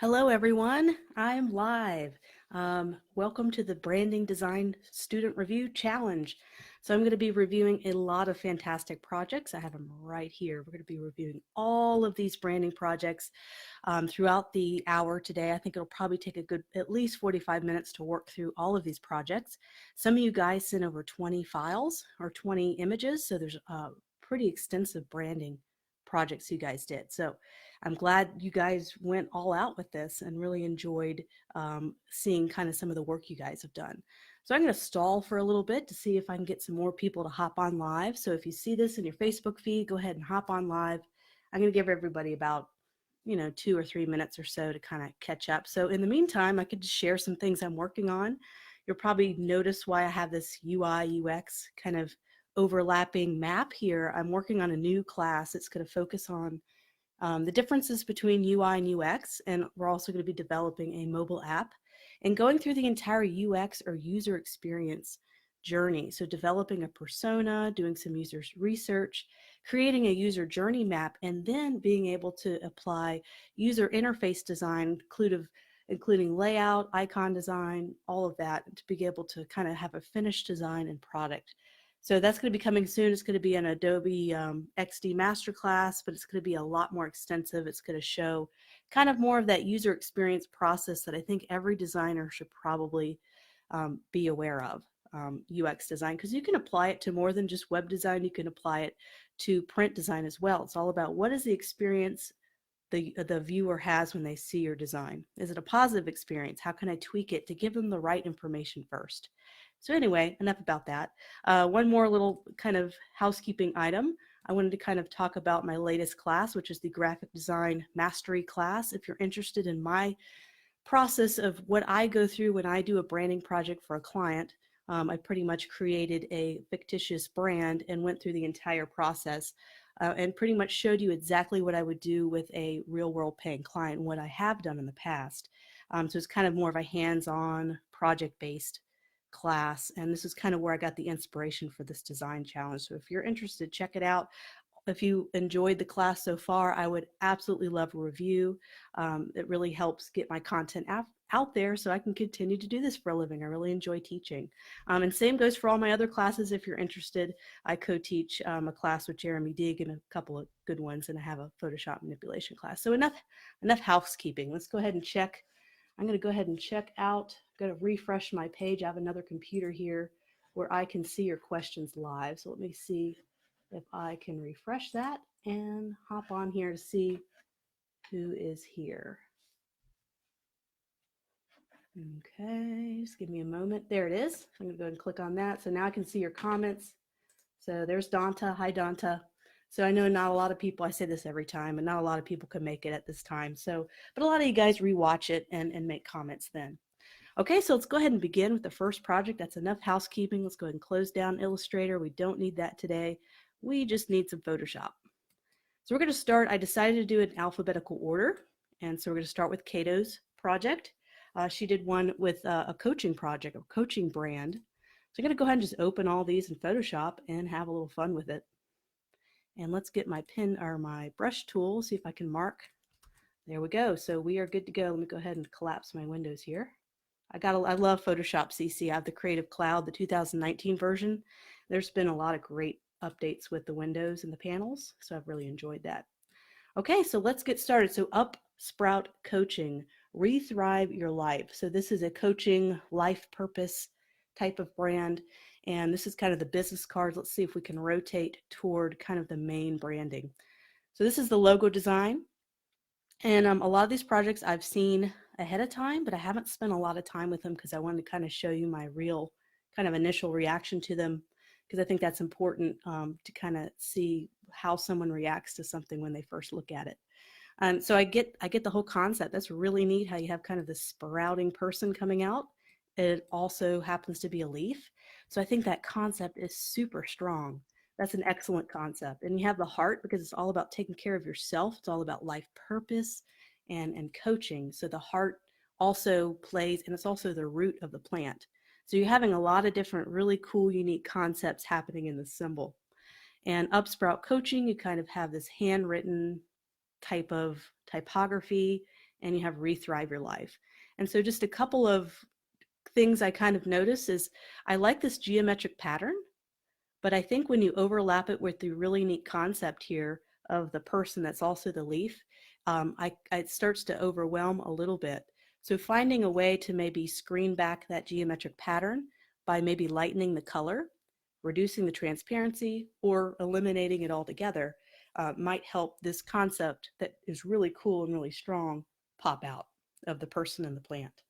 Hello, everyone. I'm live. Welcome to the Branding Design Student Review Challenge. So I'm going to be reviewing a lot of fantastic projects. I have them right here. We're going to be reviewing all of these branding projects throughout the hour today. I think it'll probably take a good at least 45 minutes to work through all of these projects. Some of you guys sent over 20 files or 20 images, so there's pretty extensive branding projects you guys did. So I'm glad you guys went all out with this and really enjoyed seeing kind of some of the work you guys have done. So I'm going to stall for a little bit to see if I can get some more people to hop on live. So if you see this in your Facebook feed, go ahead and hop on live. I'm going to give everybody about 2 or 3 minutes or so to kind of catch up. So in the meantime, I could just share some things I'm working on. You'll probably notice why I have this UI UX kind of overlapping map here. I'm working on a new class. It's going to focus on the differences between UI and UX, and we're also going to be developing a mobile app and going through the entire UX or user experience journey. So developing a persona, doing some user research, creating a user journey map, and then being able to apply user interface design, including layout, icon design, all of that, to be able to kind of have a finished design and product. So that's going to be coming soon. It's going to be an Adobe XD Masterclass, but it's going to be a lot more extensive. It's going to show kind of more of that user experience process that I think every designer should probably be aware of, UX design, because you can apply it to more than just web design. You can apply it to print design as well. It's all about what is the experience the viewer has when they see your design. Is it a positive experience? How can I tweak it to give them the right information first? So anyway, enough about that. One more little kind of housekeeping item. I wanted to kind of talk about my latest class, which is the graphic design mastery class. If you're interested in my process of what I go through when I do a branding project for a client, I pretty much created a fictitious brand and went through the entire process and pretty much showed you exactly what I would do with a real world paying client and what I have done in the past. So it's kind of more of a hands-on project-based class, and this is kind of where I got the inspiration for this design challenge. So if you're interested, check it out. If you enjoyed the class so far, I would absolutely love a review. It really helps get my content out there so I can continue to do this for a living. I really enjoy teaching. And same goes for all my other classes. If you're interested, I co-teach a class with Jeremy Deeg and a couple of good ones, and I have a Photoshop manipulation class. So enough housekeeping. Let's go ahead and check. I'm going to go ahead and check out. I'm going to refresh my page. I have another computer here where I can see your questions live. So let me see if I can refresh that and hop on here to see who is here. Okay, just give me a moment. There it is. I'm going to go ahead and click on that. So now I can see your comments. So there's Donta. Hi, Donta. So I know not a lot of people, I say this every time, and not a lot of people can make it at this time. So, but a lot of you guys rewatch it and make comments then. Okay, so let's go ahead and begin with the first project. That's enough housekeeping. Let's go ahead and close down Illustrator. We don't need that today. We just need some Photoshop. So we're going to start. I decided to do it in alphabetical order. And so we're going to start with Kato's project. She did one with a coaching project, a coaching brand. So I'm going to go ahead and just open all these in Photoshop and have a little fun with it. And let's get my pen or my brush tool, see if I can mark. There we go. So we are good to go. Let me go ahead and collapse my windows here. I love Photoshop CC. I have the Creative Cloud, the 2019 version. There's been a lot of great updates with the windows and the panels, so I've really enjoyed that. Okay, so let's get started. So Upsprout Coaching, Rethrive Your Life. So this is a coaching life purpose type of brand, and this is kind of the business cards. Let's see if we can rotate toward kind of the main branding. So this is the logo design, and a lot of these projects I've seen ahead of time, but I haven't spent a lot of time with them because I wanted to kind of show you my real kind of initial reaction to them, because I think that's important to kind of see how someone reacts to something when they first look at it. So I get the whole concept. That's really neat how you have kind of this sprouting person coming out. It also happens to be a leaf. So I think that concept is super strong. That's an excellent concept. And you have the heart because it's all about taking care of yourself. It's all about life purpose and coaching. So the heart also plays, and it's also the root of the plant. So you're having a lot of different really cool, unique concepts happening in the symbol. And Upsprout Coaching, you kind of have this handwritten type of typography, and you have Rethrive Your Life. And so just a couple of things I kind of notice is I like this geometric pattern, but I think when you overlap it with the really neat concept here of the person that's also the leaf, it starts to overwhelm a little bit. So finding a way to maybe screen back that geometric pattern by maybe lightening the color, reducing the transparency, or eliminating it altogether might help this concept that is really cool and really strong pop out of the person and the plant.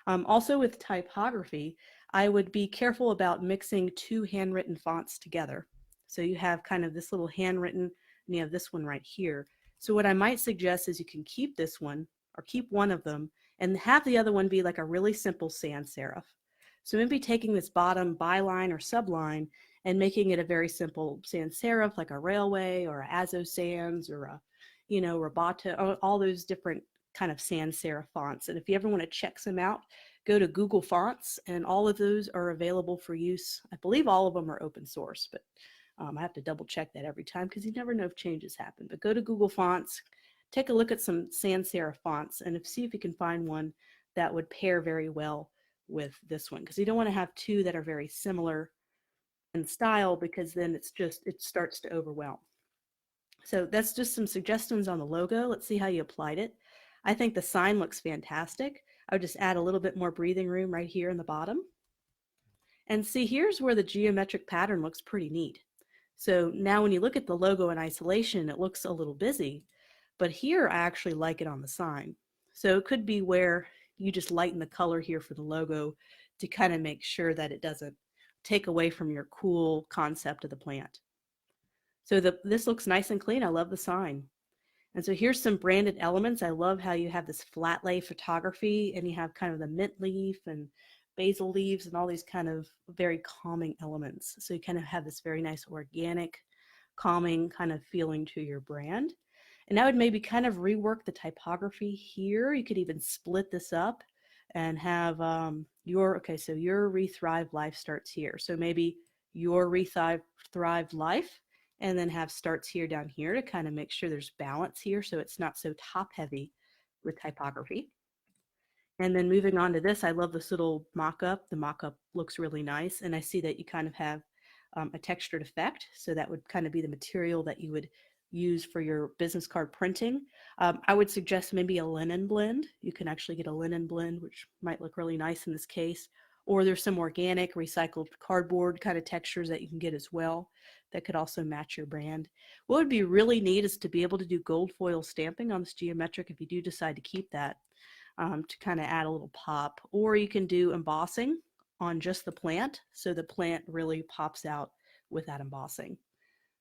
Also with typography, I would be careful about mixing two handwritten fonts together. So you have kind of this little handwritten, and you have this one right here. So what I might suggest is you can keep this one, or keep one of them, and have the other one be like a really simple sans serif. So maybe taking this bottom byline or subline and making it a very simple sans serif, like a railway or a Azo Sans or a, Roboto, all those different kind of sans serif fonts. And if you ever want to check some out, go to Google Fonts, and all of those are available for use. I believe all of them are open source, but I have to double check that every time because you never know if changes happen. But go to Google Fonts, take a look at some sans serif fonts, and see if you can find one that would pair very well with this one, because you don't want to have two that are very similar in style, because then it starts to overwhelm. So that's just some suggestions on the logo. Let's see how you applied it. I think the sign looks fantastic. I would just add a little bit more breathing room right here in the bottom. And see, here's where the geometric pattern looks pretty neat. So now when you look at the logo in isolation, it looks a little busy, but here I actually like it on the sign. So it could be where you just lighten the color here for the logo to kind of make sure that it doesn't take away from your cool concept of the plant. So this looks nice and clean. I love the sign. And so here's some branded elements. I love how you have this flat lay photography, and you have kind of the mint leaf and basil leaves and all these kind of very calming elements. So you kind of have this very nice organic, calming kind of feeling to your brand. And I would maybe kind of rework the typography here. You could even split this up and have your Rethrive Life starts here. So maybe your Rethrive Life, and then have starts here down here to kind of make sure there's balance here so it's not so top heavy with typography. And then moving on to this, I love this little mock-up. The mock-up looks really nice, and I see that you kind of have a textured effect, so that would kind of be the material that you would use for your business card printing. I would suggest maybe a linen blend. You can actually get a linen blend, which might look really nice in this case, or there's some organic recycled cardboard kind of textures that you can get as well that could also match your brand. What would be really neat is to be able to do gold foil stamping on this geometric if you do decide to keep that, to kind of add a little pop. Or you can do embossing on just the plant, so the plant really pops out with that embossing.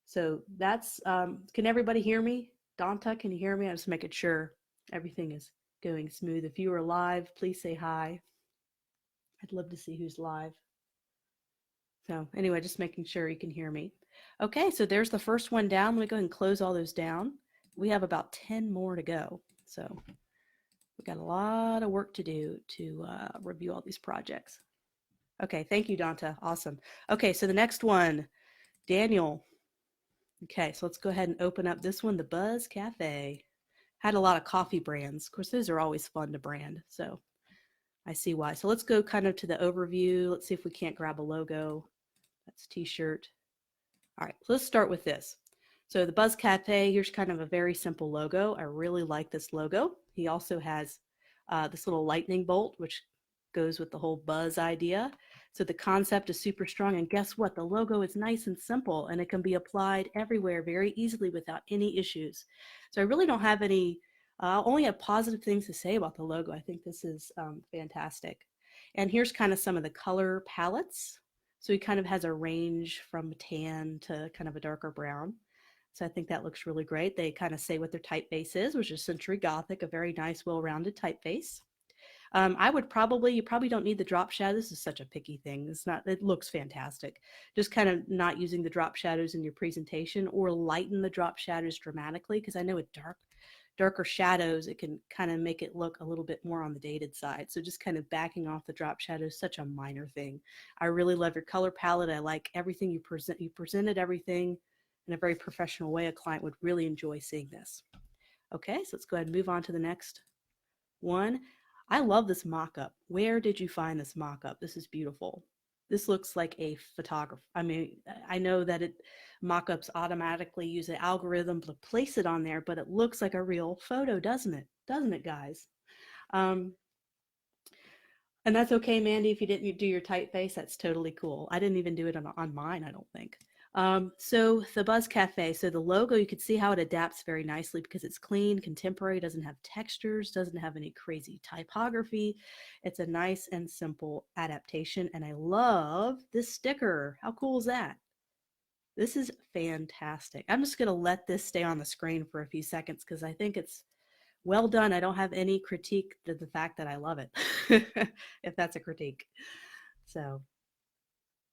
So that's, can everybody hear me? Donta, can you hear me? I'm just making sure everything is going smooth. If you are live, please say hi. I'd love to see who's live. So anyway, just making sure you can hear me. Okay, so there's the first one down. Let me go ahead and close all those down. We have about 10 more to go. So we've got a lot of work to do to review all these projects. Okay, thank you, Donta. Awesome. Okay, so the next one, Daniel. Okay, so let's go ahead and open up this one, the Buzz Cafe. Had a lot of coffee brands. Of course, those are always fun to brand, so I see why. So let's go kind of to the overview. Let's see if we can't grab a logo. That's t-shirt. All right, so let's start with this. So the Buzz Cafe, here's kind of a very simple logo. I really like this logo. He also has this little lightning bolt, which goes with the whole buzz idea. So the concept is super strong, and guess what? The logo is nice and simple, and it can be applied everywhere very easily without any issues. So I really don't have any, only have positive things to say about the logo. I think this is fantastic. And here's kind of some of the color palettes. So he kind of has a range from tan to kind of a darker brown. So I think that looks really great. They kind of say what their typeface is, which is Century Gothic, a very nice, well-rounded typeface. You probably don't need the drop shadow. This is such a picky thing. It looks fantastic. Just kind of not using the drop shadows in your presentation, or lighten the drop shadows dramatically, because I know with darker shadows, it can kind of make it look a little bit more on the dated side. So just kind of backing off the drop shadows, such a minor thing. I really love your color palette. I like everything you present. You presented everything in a very professional way. A client would really enjoy seeing this. Okay, so let's go ahead and move on to the next. One, I love this mock-up. Where did you find this mock-up? This is beautiful. This looks like a photographer. I mean, I know that mock-ups automatically use an algorithm to place it on there, but it looks like a real photo, doesn't it? Doesn't it, guys? Um, and that's okay, Mandy, if you didn't do your typeface, that's totally cool. I didn't even do it on mine, I don't think. So the Buzz Cafe, so the logo, you can see how it adapts very nicely because it's clean, contemporary, doesn't have textures, doesn't have any crazy typography. It's a nice and simple adaptation. And I love this sticker. How cool is that? This is fantastic. I'm just going to let this stay on the screen for a few seconds because I think it's well done. I don't have any critique to the fact that I love it, if that's a critique. So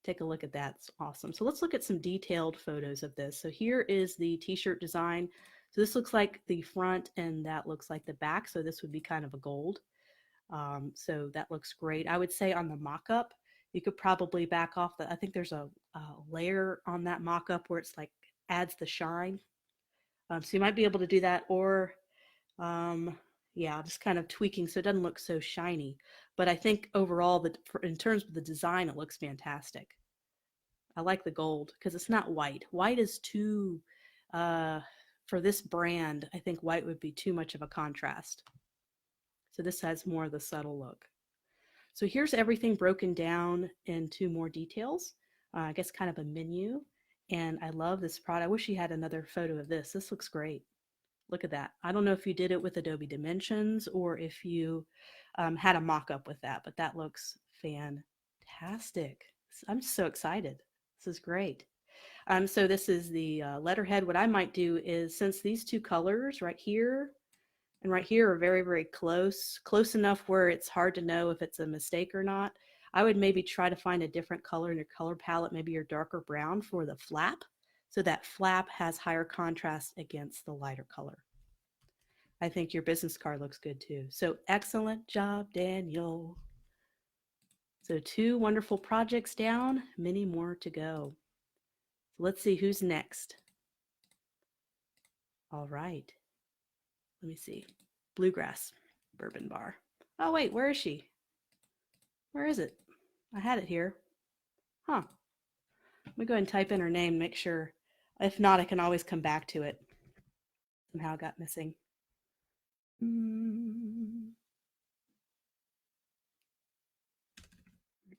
take a look at that. It's awesome. So let's look at some detailed photos of this. So here is the t-shirt design. So this looks like the front and that looks like the back. So this would be kind of a gold. So that looks great. I would say on the mock-up, you could probably back off I think there's a layer on that mock-up where it's like adds the shine. So you might be able to do that, or yeah, just kind of tweaking so it doesn't look so shiny. But I think overall, in terms of the design, it looks fantastic. I like the gold because it's not white. White is too, uh, for this brand, I think white would be too much of a contrast. So this has more of the subtle look. So here's everything broken down into more details. I guess kind of a menu. And I love this product. I wish you had another photo of this. This looks great. Look at that. I don't know if you did it with Adobe Dimensions or if you had a mock-up with that, but that looks fantastic. I'm so excited. This is great. So this is the letterhead. What I might do is, since these two colors right here and right here are very, very close enough where it's hard to know if it's a mistake or not, I would maybe try to find a different color in your color palette, maybe your darker brown for the flap, so that flap has higher contrast against the lighter color. I think your business card looks good too. So excellent job, Daniel. So 2 wonderful projects down, many more to go. So let's see who's next. All right. Let me see. Bluegrass Bourbon Bar. Oh, wait, where is she? Where is it? I had it here. Huh. Let me go ahead and type in her name, make sure. If not, I can always come back to it. Somehow it got missing.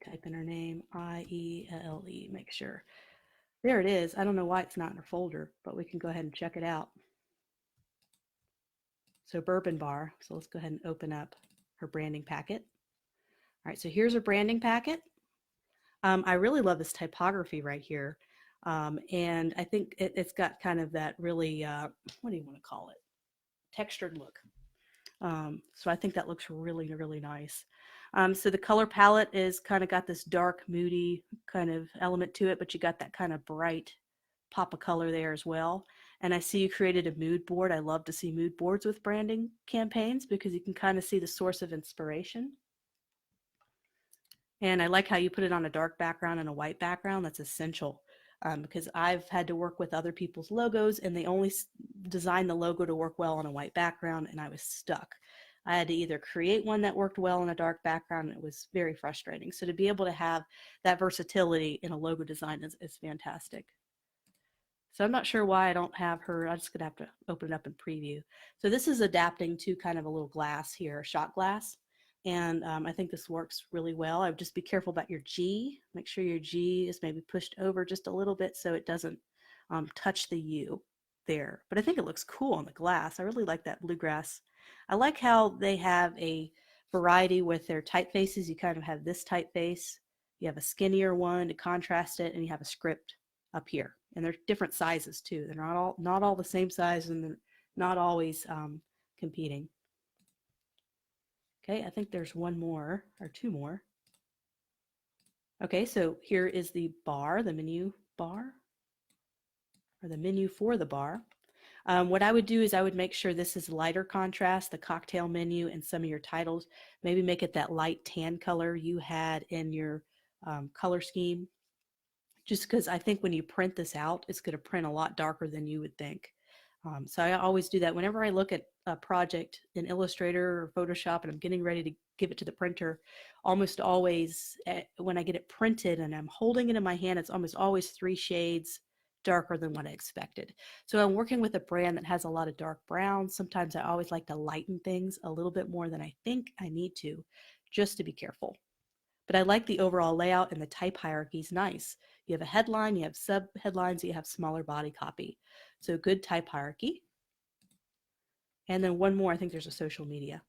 Type in her name, IELE, make sure. There it is. I don't know why it's not in her folder, but we can go ahead and check it out. So Bourbon Bar. So let's go ahead and open up her branding packet. All right, so here's her branding packet. I really love this typography right here. And I think it's got kind of that really, what do you want to call it? Textured look. So I think that looks really, really nice. So the color palette is kind of got this dark, moody kind of element to it, but you got that kind of bright pop of color there as well. And I see you created a mood board. I love to see mood boards with branding campaigns because you can kind of see the source of inspiration. And I like how you put it on a dark background and a white background. That's essential because I've had to work with other people's logos and they only design the logo to work well on a white background, and I was stuck. I had to either create one that worked well in a dark background, and it was very frustrating. So to be able to have that versatility in a logo design is fantastic. So I'm not sure why I don't have her. I'm just going to have to open it up in preview. So this is adapting to kind of a little glass here, shot glass. And I think this works really well. I would just be careful about your G. Make sure your G is maybe pushed over just a little bit so it doesn't touch the U there. But I think it looks cool on the glass. I really like that bluegrass. I like how they have a variety with their typefaces. You kind of have this typeface. You have a skinnier one to contrast it, and you have a script up here. And they're different sizes too. They're not all the same size, and they're not always competing. Okay, I think there's one more or two more. Okay, so here is the bar, the menu bar, or the menu for the bar. What I would do is I would make sure this is lighter contrast, the cocktail menu and some of your titles. Maybe make it that light tan color you had in your color scheme. Just because I think when you print this out, it's going to print a lot darker than you would think. So I always do that whenever I look at a project in Illustrator or Photoshop and I'm getting ready to give it to the printer. Almost always, when I get it printed and I'm holding it in my hand, it's almost always 3 shades darker than what I expected. So I'm working with a brand that has a lot of dark browns. Sometimes I always like to lighten things a little bit more than I think I need to, just to be careful. But I like the overall layout, and the type hierarchy is nice. You have a headline, you have sub headlines, you have smaller body copy. So good type hierarchy. And then one more, I think there's a social media.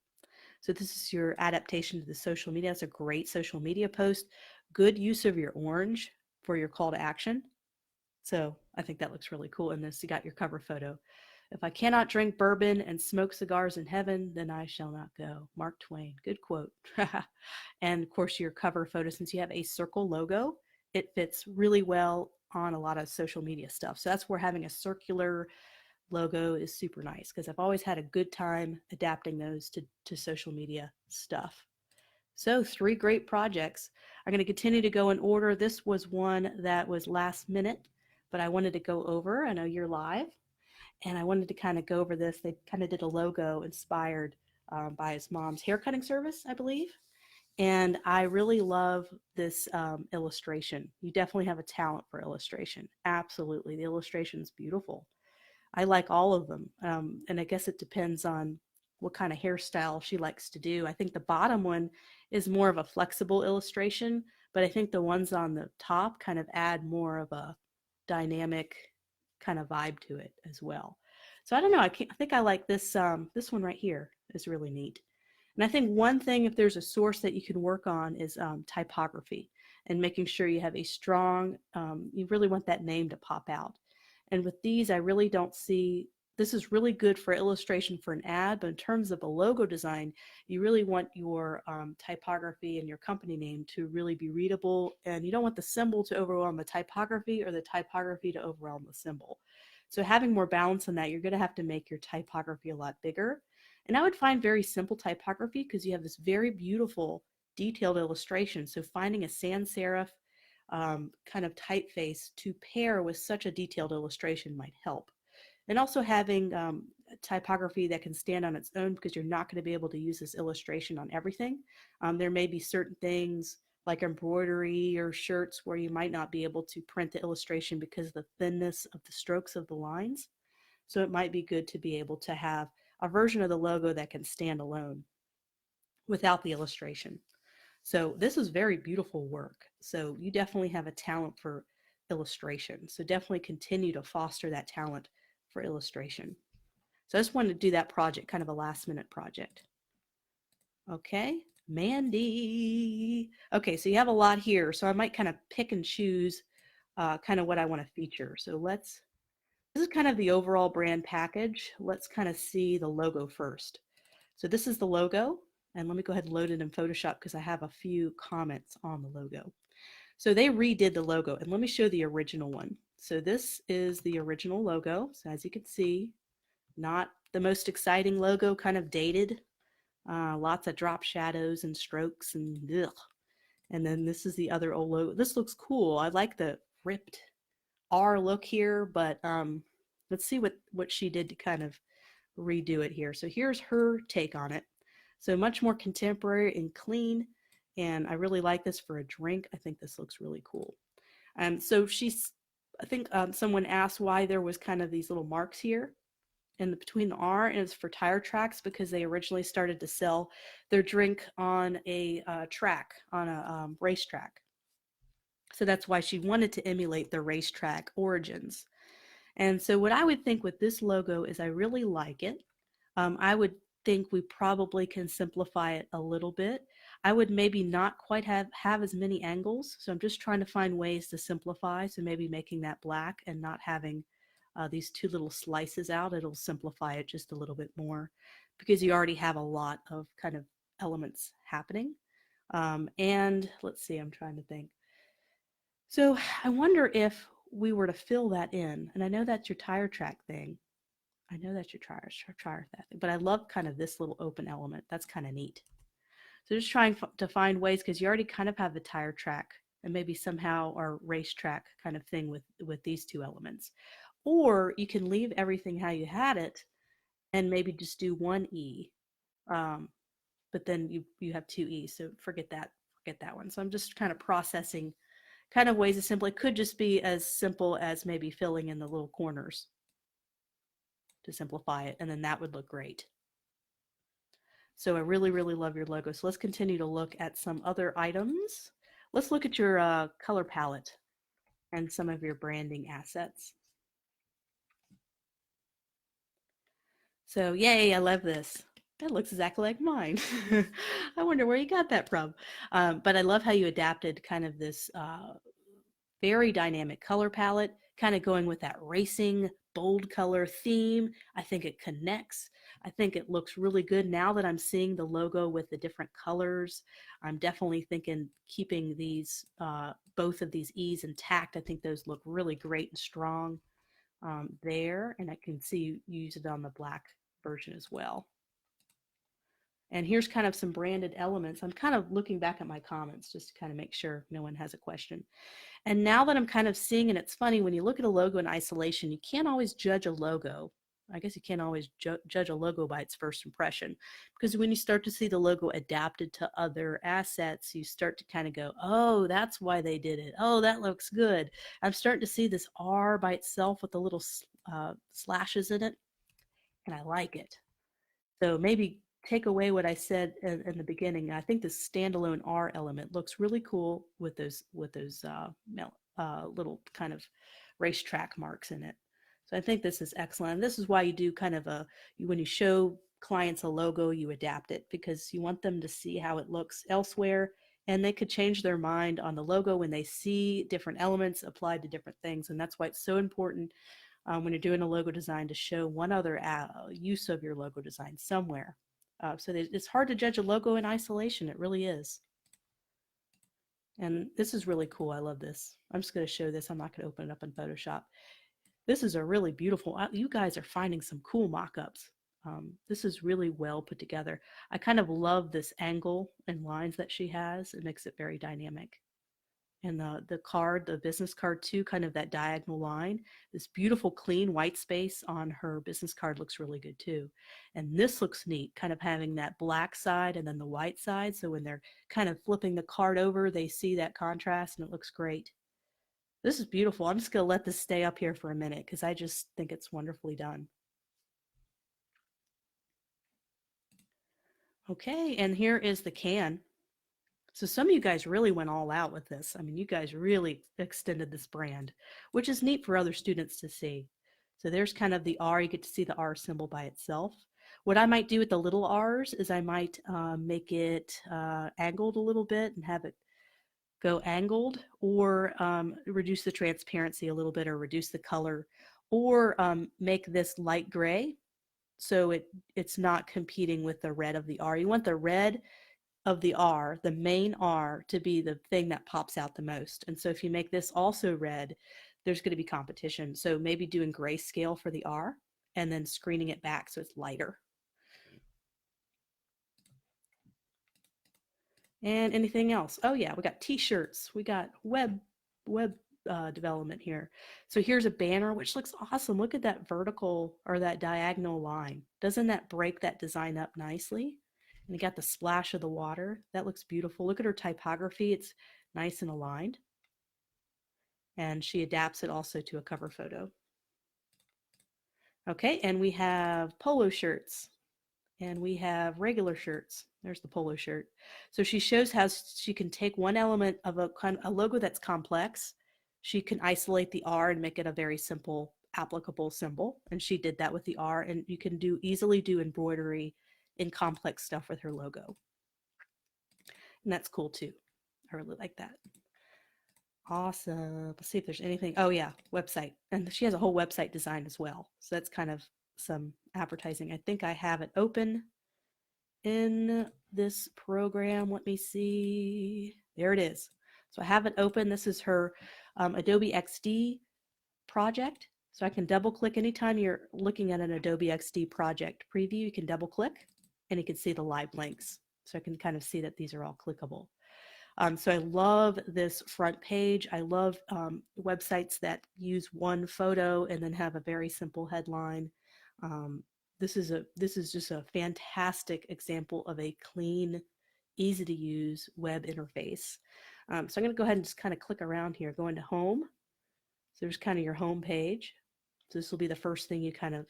So this is your adaptation to the social media. That's a great social media post. Good use of your orange for your call to action. So I think that looks really cool in this. You got your cover photo. If I cannot drink bourbon and smoke cigars in heaven, then I shall not go. Mark Twain. Good quote. And of course, your cover photo, since you have a circle logo, it fits really well on a lot of social media stuff. So that's where having a circular logo is super nice, because I've always had a good time adapting those to social media stuff. So 3 great projects. I'm going to continue to go in order. This was one that was last minute, but I wanted to go over. I know you're live, and I wanted to kind of go over this. They kind of did a logo inspired by his mom's haircutting service, I believe. And I really love this illustration. You definitely have a talent for illustration. Absolutely. The illustration is beautiful. I like all of them. And I guess it depends on what kind of hairstyle she likes to do. I think the bottom one is more of a flexible illustration, but I think the ones on the top kind of add more of a dynamic kind of vibe to it as well. So I don't know. I think I like this one right here is really neat. And I think one thing, if there's a source that you can work on, is typography, and making sure you have a strong, you really want that name to pop out. And with these, I really don't see, this is really good for illustration for an ad, but in terms of a logo design, you really want your typography and your company name to really be readable, and you don't want the symbol to overwhelm the typography or the typography to overwhelm the symbol. So having more balance in that, you're going to have to make your typography a lot bigger. And I would find very simple typography, because you have this very beautiful detailed illustration. So finding a sans serif kind of typeface to pair with such a detailed illustration might help. And also having typography that can stand on its own, because you're not going to be able to use this illustration on everything. There may be certain things like embroidery or shirts where you might not be able to print the illustration because of the thinness of the strokes of the lines. So it might be good to be able to have a version of the logo that can stand alone without the illustration. So this is very beautiful work. So you definitely have a talent for illustration. So definitely continue to foster that talent for illustration. So I just wanted to do that project, kind of a last minute project. Okay, Mandy. Okay, so you have a lot here. So I might kind of pick and choose kind of what I want to feature. So this is kind of the overall brand package. Let's kind of see the logo first. So this is the logo, and let me go ahead and load it in Photoshop because I have a few comments on the logo. So they redid the logo, and let me show the original one. So this is the original logo. So as you can see, not the most exciting logo, kind of dated. Lots of drop shadows and strokes and ugh. And then this is the other old logo. This looks cool. I like the ripped R look here, but let's see what she did to kind of redo it here. So here's her take on it. So much more contemporary and clean, and I really like this for a drink. I think this looks really cool. So I think someone asked why there was kind of these little marks here in between the R, and it's for tire tracks, because they originally started to sell their drink on a track, on a racetrack. So that's why she wanted to emulate the racetrack origins. And so what I would think with this logo is I really like it. I would think we probably can simplify it a little bit. I would maybe not quite have as many angles. So I'm just trying to find ways to simplify. So maybe making that black and not having these 2 little slices out. It'll simplify it just a little bit more, because you already have a lot of kind of elements happening. And let's see, I'm trying to think. So I wonder if we were to fill that in, and I know that's your tire track thing. I know that's your tire thing, but I love kind of this little open element. That's kind of neat. So just trying to find ways, because you already kind of have the tire track and maybe somehow our racetrack kind of thing with these 2 elements. Or you can leave everything how you had it and maybe just do one E. Um, but then you have two E's, so forget that one. So I'm just kind of processing kind of ways of simple. It could just be as simple as maybe filling in the little corners to simplify it, and then that would look great. So I really, really love your logo. So let's continue to look at some other items. Let's look at your color palette and some of your branding assets. So yay, I love this. That looks exactly like mine. I wonder where you got that from. But I love how you adapted kind of this very dynamic color palette, kind of going with that racing, bold color theme. I think it connects. I think it looks really good now that I'm seeing the logo with the different colors. I'm definitely thinking keeping these, both of these E's intact. I think those look really great and strong there. And I can see you use it on the black version as well. And here's kind of some branded elements. I'm kind of looking back at my comments just to kind of make sure no one has a question. And now that I'm kind of seeing, and it's funny, when you look at a logo in isolation, you can't always judge a logo. I guess you can't always judge a logo by its first impression, because when you start to see the logo adapted to other assets, you start to kind of go, oh, that's why they did it. Oh, that looks good. I'm starting to see this R by itself with the little slashes in it, and I like it. So maybe take away what I said in the beginning. I think this standalone R element looks really cool with those little kind of racetrack marks in it. So I think this is excellent. And this is why you do kind of when you show clients a logo, you adapt it because you want them to see how it looks elsewhere, and they could change their mind on the logo when they see different elements applied to different things. And that's why it's so important when you're doing a logo design to show one other use of your logo design somewhere. So it's hard to judge a logo in isolation. It really is. And this is really cool. I love this. I'm just going to show this. I'm not going to open it up in Photoshop. This is a really beautiful, you guys are finding some cool mock-ups. This is really well put together. I kind of love this angle and lines that she has. It makes it very dynamic. And the card, the business card too, kind of that diagonal line, this beautiful clean white space on her business card looks really good too. And this looks neat, kind of having that black side and then the white side. So when they're kind of flipping the card over, they see that contrast and it looks great. This is beautiful. I'm just going to let this stay up here for a minute because I just think it's wonderfully done. Okay, and here is the can. So some of you guys really went all out with this. I mean, you guys really extended this brand, which is neat for other students to see. So there's kind of the R. You get to see the R symbol by itself. What I might do with the little R's is I might make it angled a little bit and have it go angled, or reduce the transparency a little bit, or reduce the color, or make this light gray so it's not competing with the red of the R. You want the red of the R, the main R, to be the thing that pops out the most. And so if you make this also red, there's going to be competition. So maybe doing grayscale for the R and then screening it back so it's lighter. And anything else? Oh yeah, we got t-shirts. We got web development here. So here's a banner, which looks awesome. Look at that vertical or that diagonal line. Doesn't that break that design up nicely? And you got the splash of the water. That looks beautiful. Look at her typography. It's nice and aligned. And she adapts it also to a cover photo. Okay, and we have polo shirts. And we have regular shirts. There's the polo shirt. So she shows how she can take one element of a logo that's complex. She can isolate the R and make it a very simple applicable symbol. And she did that with the R. And you can easily do embroidery in complex stuff with her logo. And that's cool too. I really like that. Awesome. Let's see if there's anything. Oh yeah, website. And she has a whole website design as well. So that's kind of some advertising. I think I have it open in this program. Let me see. There it is. So I have it open. This is her Adobe XD project. So I can double click anytime you're looking at an Adobe XD project preview. You can double click and you can see the live links. So I can kind of see that these are all clickable. So I love this front page. I love websites that use one photo and then have a very simple headline. Um, this is just a fantastic example of a clean, easy to use web interface. So I'm going to go ahead and just kind of click around here, go into home. So there's kind of your home page. So this will be the first thing you kind of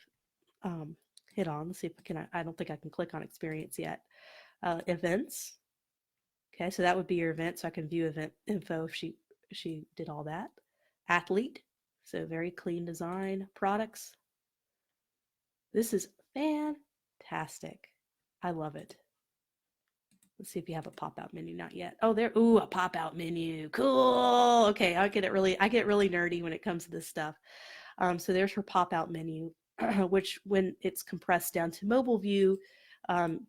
um, hit on. Let's see if I can. I don't think I can click on experience yet. Events. Okay, so that would be your event. So I can view event info if she did all that. Athlete. So very clean design. Products. This is fantastic. I love it. Let's see if you have a pop-out menu. Not yet. Oh, there. Ooh, a pop-out menu. Cool. Okay, I get really nerdy when it comes to this stuff. So there's her pop-out menu, which when it's compressed down to mobile view,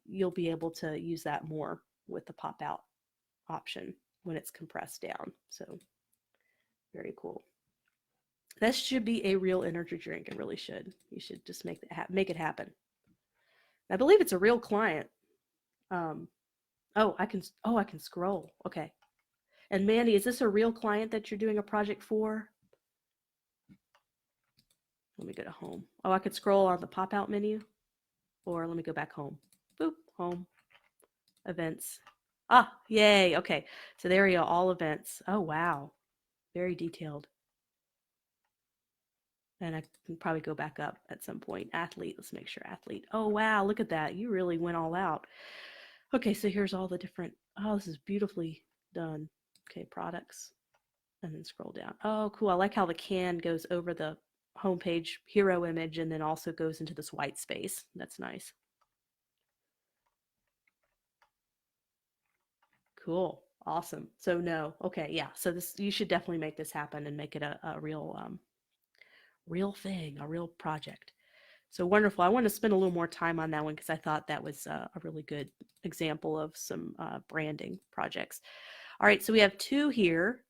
you'll be able to use that more with the pop-out option when it's compressed down. So very cool. This should be a real energy drink. It really should. You should just make it happen. I believe it's a real client. Um, I can scroll. Okay. And Mandy, is this a real client that you're doing a project for? Let me go to home. Oh, I could scroll on the pop-out menu, or let me go back home. Boop, home, events. Ah, yay. Okay. So there you go, all events. Oh, wow. Very detailed. And I can probably go back up at some point. Athlete, let's make sure athlete. Oh, wow, look at that. You really went all out. Okay, so here's all the different, oh, this is beautifully done. Okay, products, and then scroll down. Oh, cool. I like how the can goes over the homepage hero image and then also goes into this white space. That's nice. Cool. Awesome. So no. Okay, yeah. So this you should definitely make this happen and make it a real thing, a real project. So wonderful. I want to spend a little more time on that one because I thought that was a really good example of some branding projects. All right, so we have two here.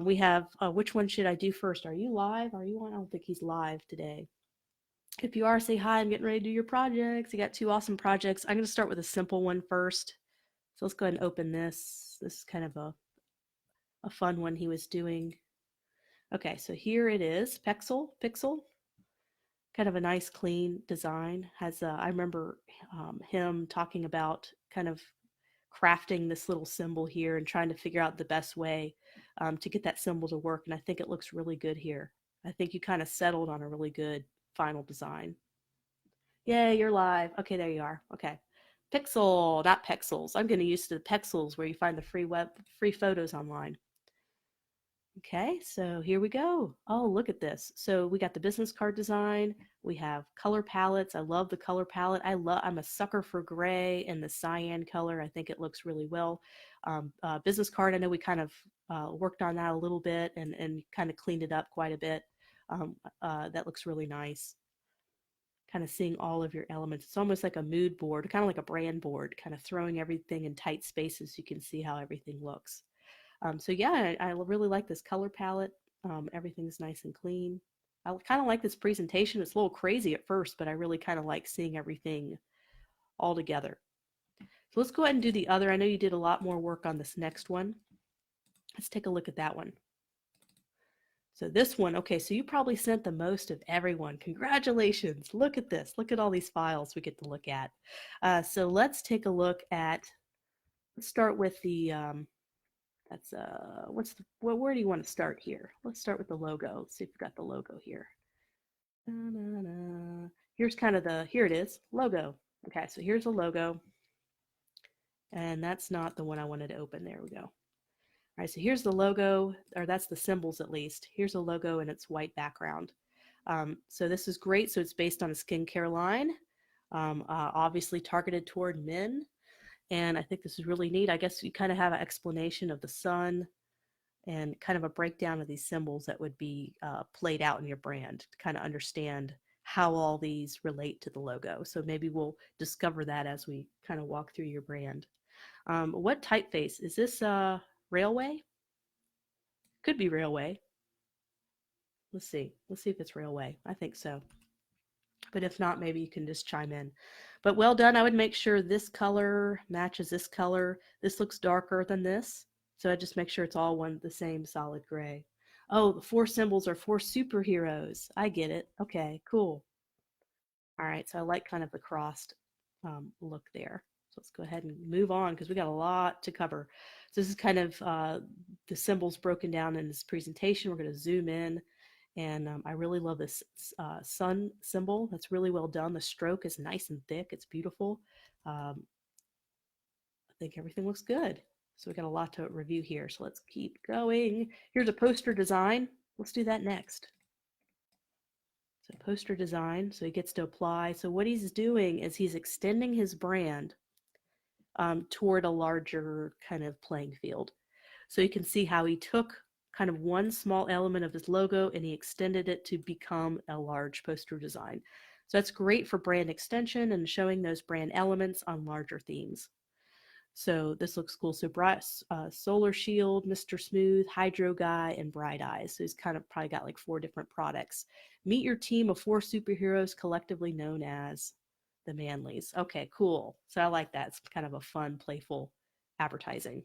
We have, which one should I do first? Are you live? Are you on? I don't think he's live today. If you are, say hi. I'm getting ready to do your projects. You got two awesome projects. I'm going to start with a simple one first. So let's go ahead and open this. This is kind of a fun one he was doing. Okay, so here it is. Pixel. Kind of a nice clean design. Has I remember him talking about kind of crafting this little symbol here and trying to figure out the best way to get that symbol to work. And I think it looks really good here. I think you kind of settled on a really good final design. Yay, you're live. Okay, there you are. Okay. Pixel, not Pexels. I'm getting used to the Pexels where you find the free photos online. Okay, so here we go. Oh, look at this. So we got the business card design. We have color palettes. I love the color palette. I'm a sucker for gray and the cyan color. I think it looks really well. Business card, I know we kind of worked on that a little bit and kind of cleaned it up quite a bit. That looks really nice. Kind of seeing all of your elements. It's almost like a mood board, kind of like a brand board, kind of throwing everything in tight spaces so you can see how everything looks. So yeah, I really like this color palette. Everything's nice and clean. I kind of like this presentation. It's a little crazy at first, but I really kind of like seeing everything all together. So let's go ahead and do the other. I know you did a lot more work on this next one. Let's take a look at that one. So this one, okay, so you probably sent the most of everyone. Congratulations. Look at this. Look at all these files we get to look at. So let's take a look at, let's start with the, that's where do you want to start here? Let's start with the logo. Let's see if we've got the logo here. Here's kind of here it is, logo. Okay, so here's the logo. And that's not the one I wanted to open. There we go. All right, so here's the logo, or that's the symbols at least. Here's a logo and its white background. So this is great. So it's based on a skincare line, obviously targeted toward men. And I think this is really neat. I guess you kind of have an explanation of the sun and kind of a breakdown of these symbols that would be played out in your brand to kind of understand how all these relate to the logo. So maybe we'll discover that as we kind of walk through your brand. What typeface? Is this Railway? Could be Railway. Let's see. Let's see if it's Railway. I think so. But if not, maybe you can just chime in. But well done. I would make sure this color matches this color. This looks darker than this. So I just make sure it's all the same solid gray. Oh, the four symbols are four superheroes. I get it. Okay, cool. All right, so I like kind of the crossed look there. So let's go ahead and move on because we got a lot to cover. So this is kind of the symbols broken down in this presentation. We're going to zoom in, and I really love this sun symbol. That's really well done. The stroke is nice and thick. It's beautiful. I think everything looks good. So we got a lot to review here. So let's keep going. Here's a poster design. Let's do that next. So poster design, so he gets to apply. So what he's doing is he's extending his brand toward a larger kind of playing field. So you can see how he took kind of one small element of his logo and he extended it to become a large poster design. So that's great for brand extension and showing those brand elements on larger themes. So this looks cool. So Solar Shield, Mr. Smooth, Hydro Guy, and Bright Eyes. So he's kind of probably got like 4 different products. Meet your team of 4 superheroes collectively known as the Manleys. Okay, cool. So I like that. It's kind of a fun, playful advertising.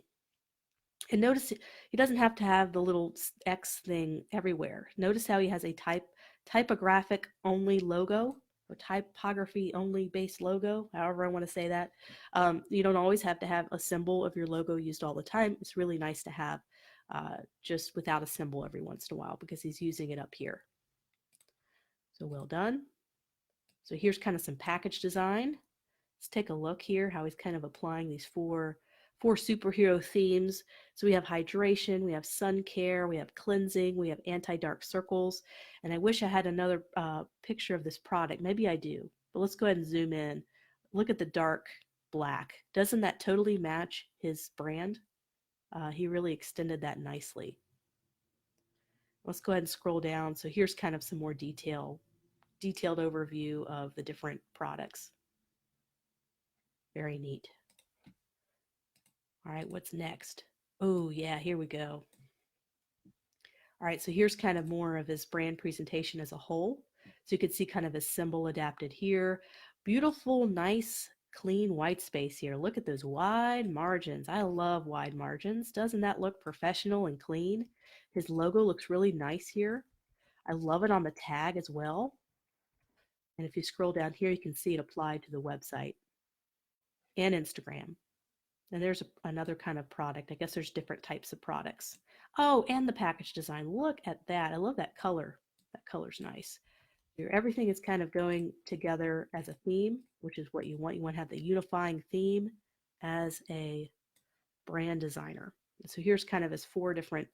And notice he doesn't have to have the little X thing everywhere. Notice how he has a typographic only logo or typography only based logo, however I want to say that. You don't always have to have a symbol of your logo used all the time. It's really nice to have just without a symbol every once in a while because he's using it up here. So well done. So here's kind of some package design. Let's take a look here how he's kind of applying these four superhero themes. So we have hydration, we have sun care, we have cleansing, we have anti-dark circles. And I wish I had another picture of this product. Maybe I do, but let's go ahead and zoom in. Look at the dark black. Doesn't that totally match his brand? He really extended that nicely. Let's go ahead and scroll down. So here's kind of some more detailed overview of the different products. Very neat. All right, what's next? Oh, yeah, here we go. All right, so here's kind of more of his brand presentation as a whole. So you can see kind of a symbol adapted here. Beautiful, nice, clean white space here. Look at those wide margins. I love wide margins. Doesn't that look professional and clean? His logo looks really nice here. I love it on the tag as well. And if you scroll down here, you can see it applied to the website and Instagram. And there's another kind of product. I guess there's different types of products. Oh, and the package design. Look at that. I love that color. That color's nice. Everything is kind of going together as a theme, which is what you want. You want to have the unifying theme as a brand designer. So here's kind of his 4 different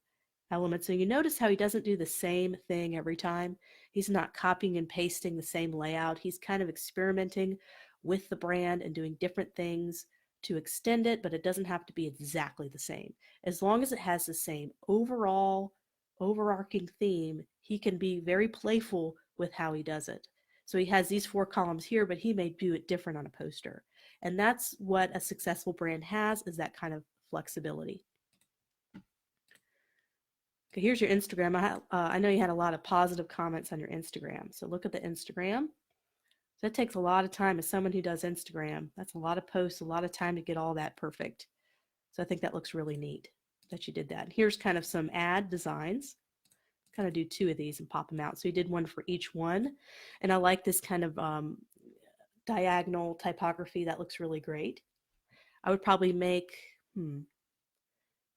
elements. So you notice how he doesn't do the same thing every time. He's not copying and pasting the same layout. He's kind of experimenting with the brand and doing different things to extend it, but it doesn't have to be exactly the same. As long as it has the same overall overarching theme, he can be very playful with how he does it. So he has these 4 columns here, but he may do it different on a poster. And that's what a successful brand has, is that kind of flexibility. Okay, here's your Instagram. I know you had a lot of positive comments on your Instagram. So look at the Instagram. So that takes a lot of time as someone who does Instagram. That's a lot of posts, a lot of time to get all that perfect. So I think that looks really neat that you did that. Here's kind of some ad designs. Kind of do 2 of these and pop them out. So you did one for each one. And I like this kind of diagonal typography. That looks really great. I would probably make, in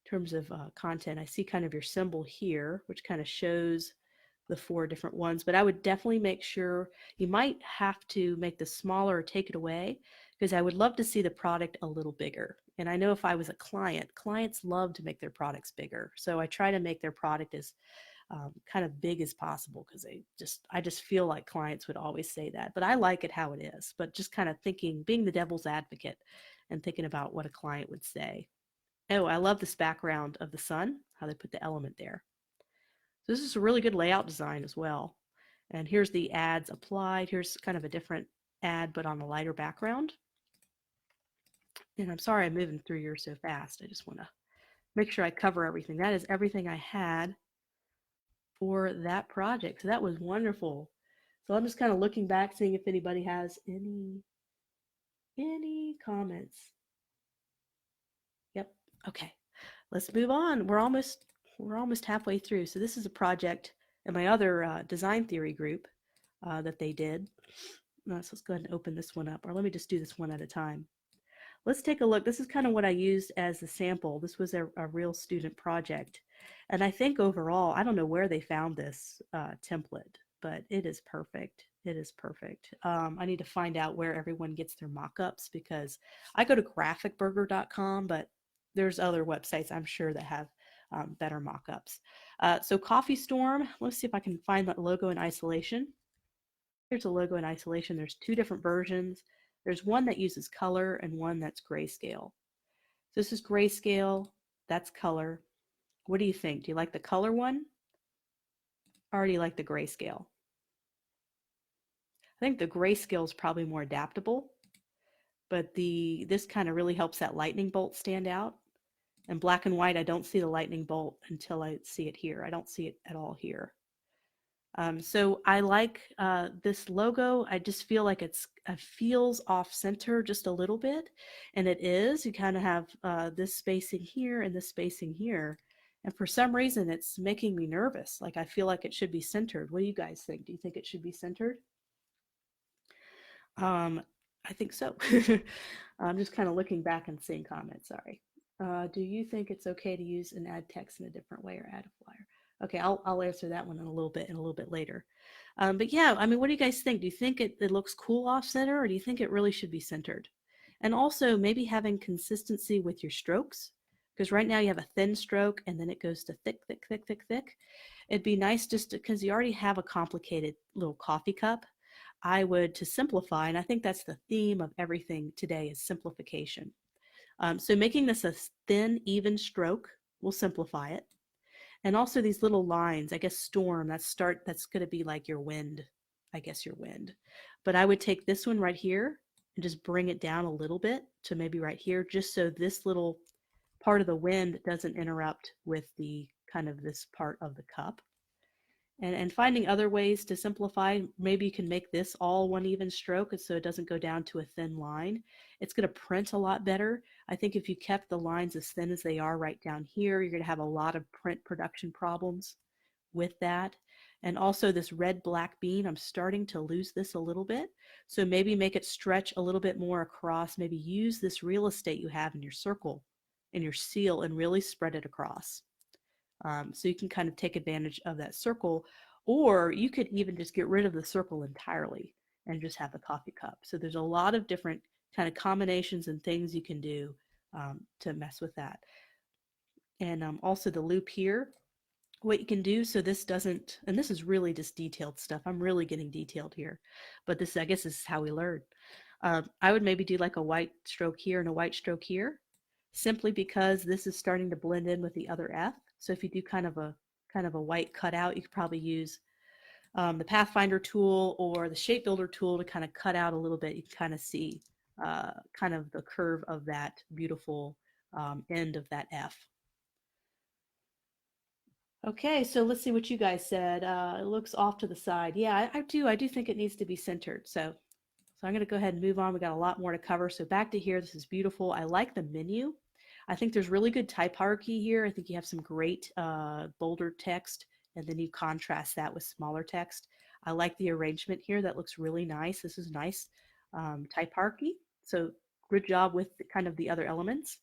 terms of content, I see kind of your symbol here, which kind of shows the 4 different ones, but I would definitely make sure you might have to make this smaller or take it away because I would love to see the product a little bigger. And I know if I was a client, clients love to make their products bigger. So I try to make their product as kind of big as possible because I just feel like clients would always say that, but I like it how it is, but just kind of thinking, being the devil's advocate and thinking about what a client would say. Oh, I love this background of the sun, how they put the element there. So this is a really good layout design as well. And here's the ads applied. Here's kind of a different ad, but on a lighter background. And I'm sorry I'm moving through yours so fast. I just want to make sure I cover everything. That is everything I had for that project. So that was wonderful. So I'm just kind of looking back, seeing if anybody has any comments. Yep. Okay. let's move on. We're almost halfway through. So this is a project in my other design theory group that they did. So let's go ahead and open this one up, or let me just do this one at a time. Let's take a look. This is kind of what I used as the sample. This was a real student project. And I think overall, I don't know where they found this template, but it is perfect. It is perfect. I need to find out where everyone gets their mock-ups because I go to graphicburger.com, but there's other websites I'm sure that have better mock-ups. So Coffee Storm, let's see if I can find that logo in isolation. Here's a logo in isolation. There's two different versions. There's one that uses color and one that's grayscale. So this is grayscale, that's color. What do you think? Do you like the color one or do you like the grayscale? I think the grayscale is probably more adaptable, but this kind of really helps that lightning bolt stand out. In black and white, I don't see the lightning bolt until I see it here. I don't see it at all here. So I like this logo. I just feel like it feels off center just a little bit, and it is. You kind of have this spacing here and this spacing here, and for some reason it's making me nervous. Like I feel like it should be centered. What do you guys think? Do you think it should be centered? Um, I think so. I'm just kind of looking back and seeing comments. Sorry. Do you think it's okay to use and add text in a different way or add a flyer? Okay, I'll answer that one in a little bit later. But yeah, I mean, what do you guys think? Do you think it looks cool off center, or do you think it really should be centered? And also maybe having consistency with your strokes, because right now you have a thin stroke and then it goes to thick, thick, thick, thick, thick. It'd be nice just because you already have a complicated little coffee cup. I would to simplify, and I think that's the theme of everything today is simplification. So making this a thin, even stroke will simplify it. And also these little lines, I guess storm, that's going to be like your wind, I guess your wind. But I would take this one right here and just bring it down a little bit to maybe right here, just so this little part of the wind doesn't interrupt with the kind of this part of the cup. And finding other ways to simplify, maybe you can make this all one even stroke so it doesn't go down to a thin line. It's going to print a lot better. I think if you kept the lines as thin as they are right down here, you're going to have a lot of print production problems with that. And also this red black bean, I'm starting to lose this a little bit. So maybe make it stretch a little bit more across. Maybe use this real estate you have in your circle, in your seal, and really spread it across. So you can kind of take advantage of that circle, or you could even just get rid of the circle entirely and just have a coffee cup. So there's a lot of different kind of combinations and things you can do to mess with that. And also the loop here, what you can do so this doesn't, and this is really just detailed stuff. I'm really getting detailed here, but this, I guess, this is how we learn. I would maybe do like a white stroke here and a white stroke here, simply because this is starting to blend in with the other F. So if you do kind of a white cutout, you could probably use the Pathfinder tool or the Shape Builder tool to kind of cut out a little bit. You can kind of see kind of the curve of that beautiful end of that F. Okay, so let's see what you guys said. It looks off to the side. Yeah, I do think it needs to be centered. So I'm going to go ahead and move on. We got a lot more to cover. So back to here. This is beautiful. I like the menu. I think there's really good typography here. I think you have some great bolder text, and then you contrast that with smaller text. I like the arrangement here. That looks really nice. This is nice typography. So good job with kind of the other elements.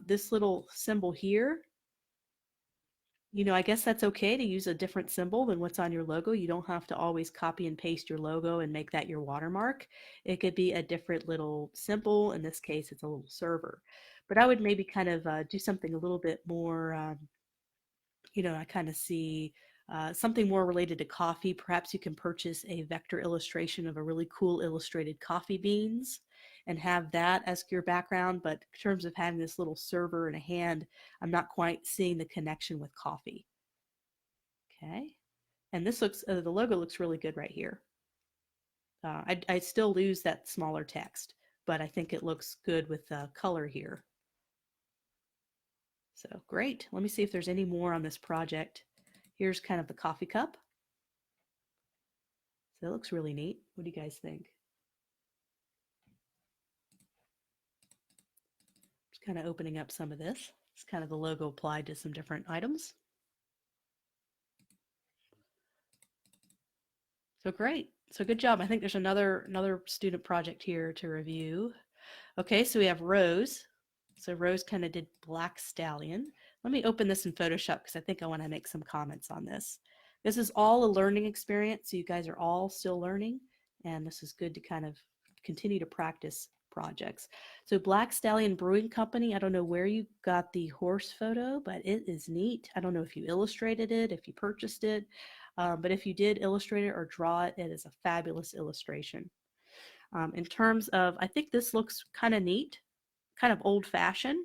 This little symbol here, I guess that's okay to use a different symbol than what's on your logo. You don't have to always copy and paste your logo and make that your watermark. It could be a different little symbol. In this case, it's a little server. But I would maybe kind of do something a little bit more, I kind of see something more related to coffee. Perhaps you can purchase a vector illustration of a really cool illustrated coffee beans and have that as your background. But in terms of having this little server and a hand, I'm not quite seeing the connection with coffee. Okay. And this looks, the logo looks really good right here. I still lose that smaller text, but I think it looks good with color here. So great. Let me see if there's any more on this project. Here's kind of the coffee cup. So that looks really neat. What do you guys think? Just kind of opening up some of this. It's kind of the logo applied to some different items. So great. So good job. I think there's another student project here to review. Okay, so we have Rose. So Rose kind of did Black Stallion. Let me open this in Photoshop because I think I want to make some comments on this. This is all a learning experience. So you guys are all still learning, and this is good to kind of continue to practice projects. So Black Stallion Brewing Company, I don't know where you got the horse photo, but it is neat. I don't know if you illustrated it, if you purchased it, but if you did illustrate it or draw it, it is a fabulous illustration. In terms of, I think this looks kind of neat, kind of old fashioned,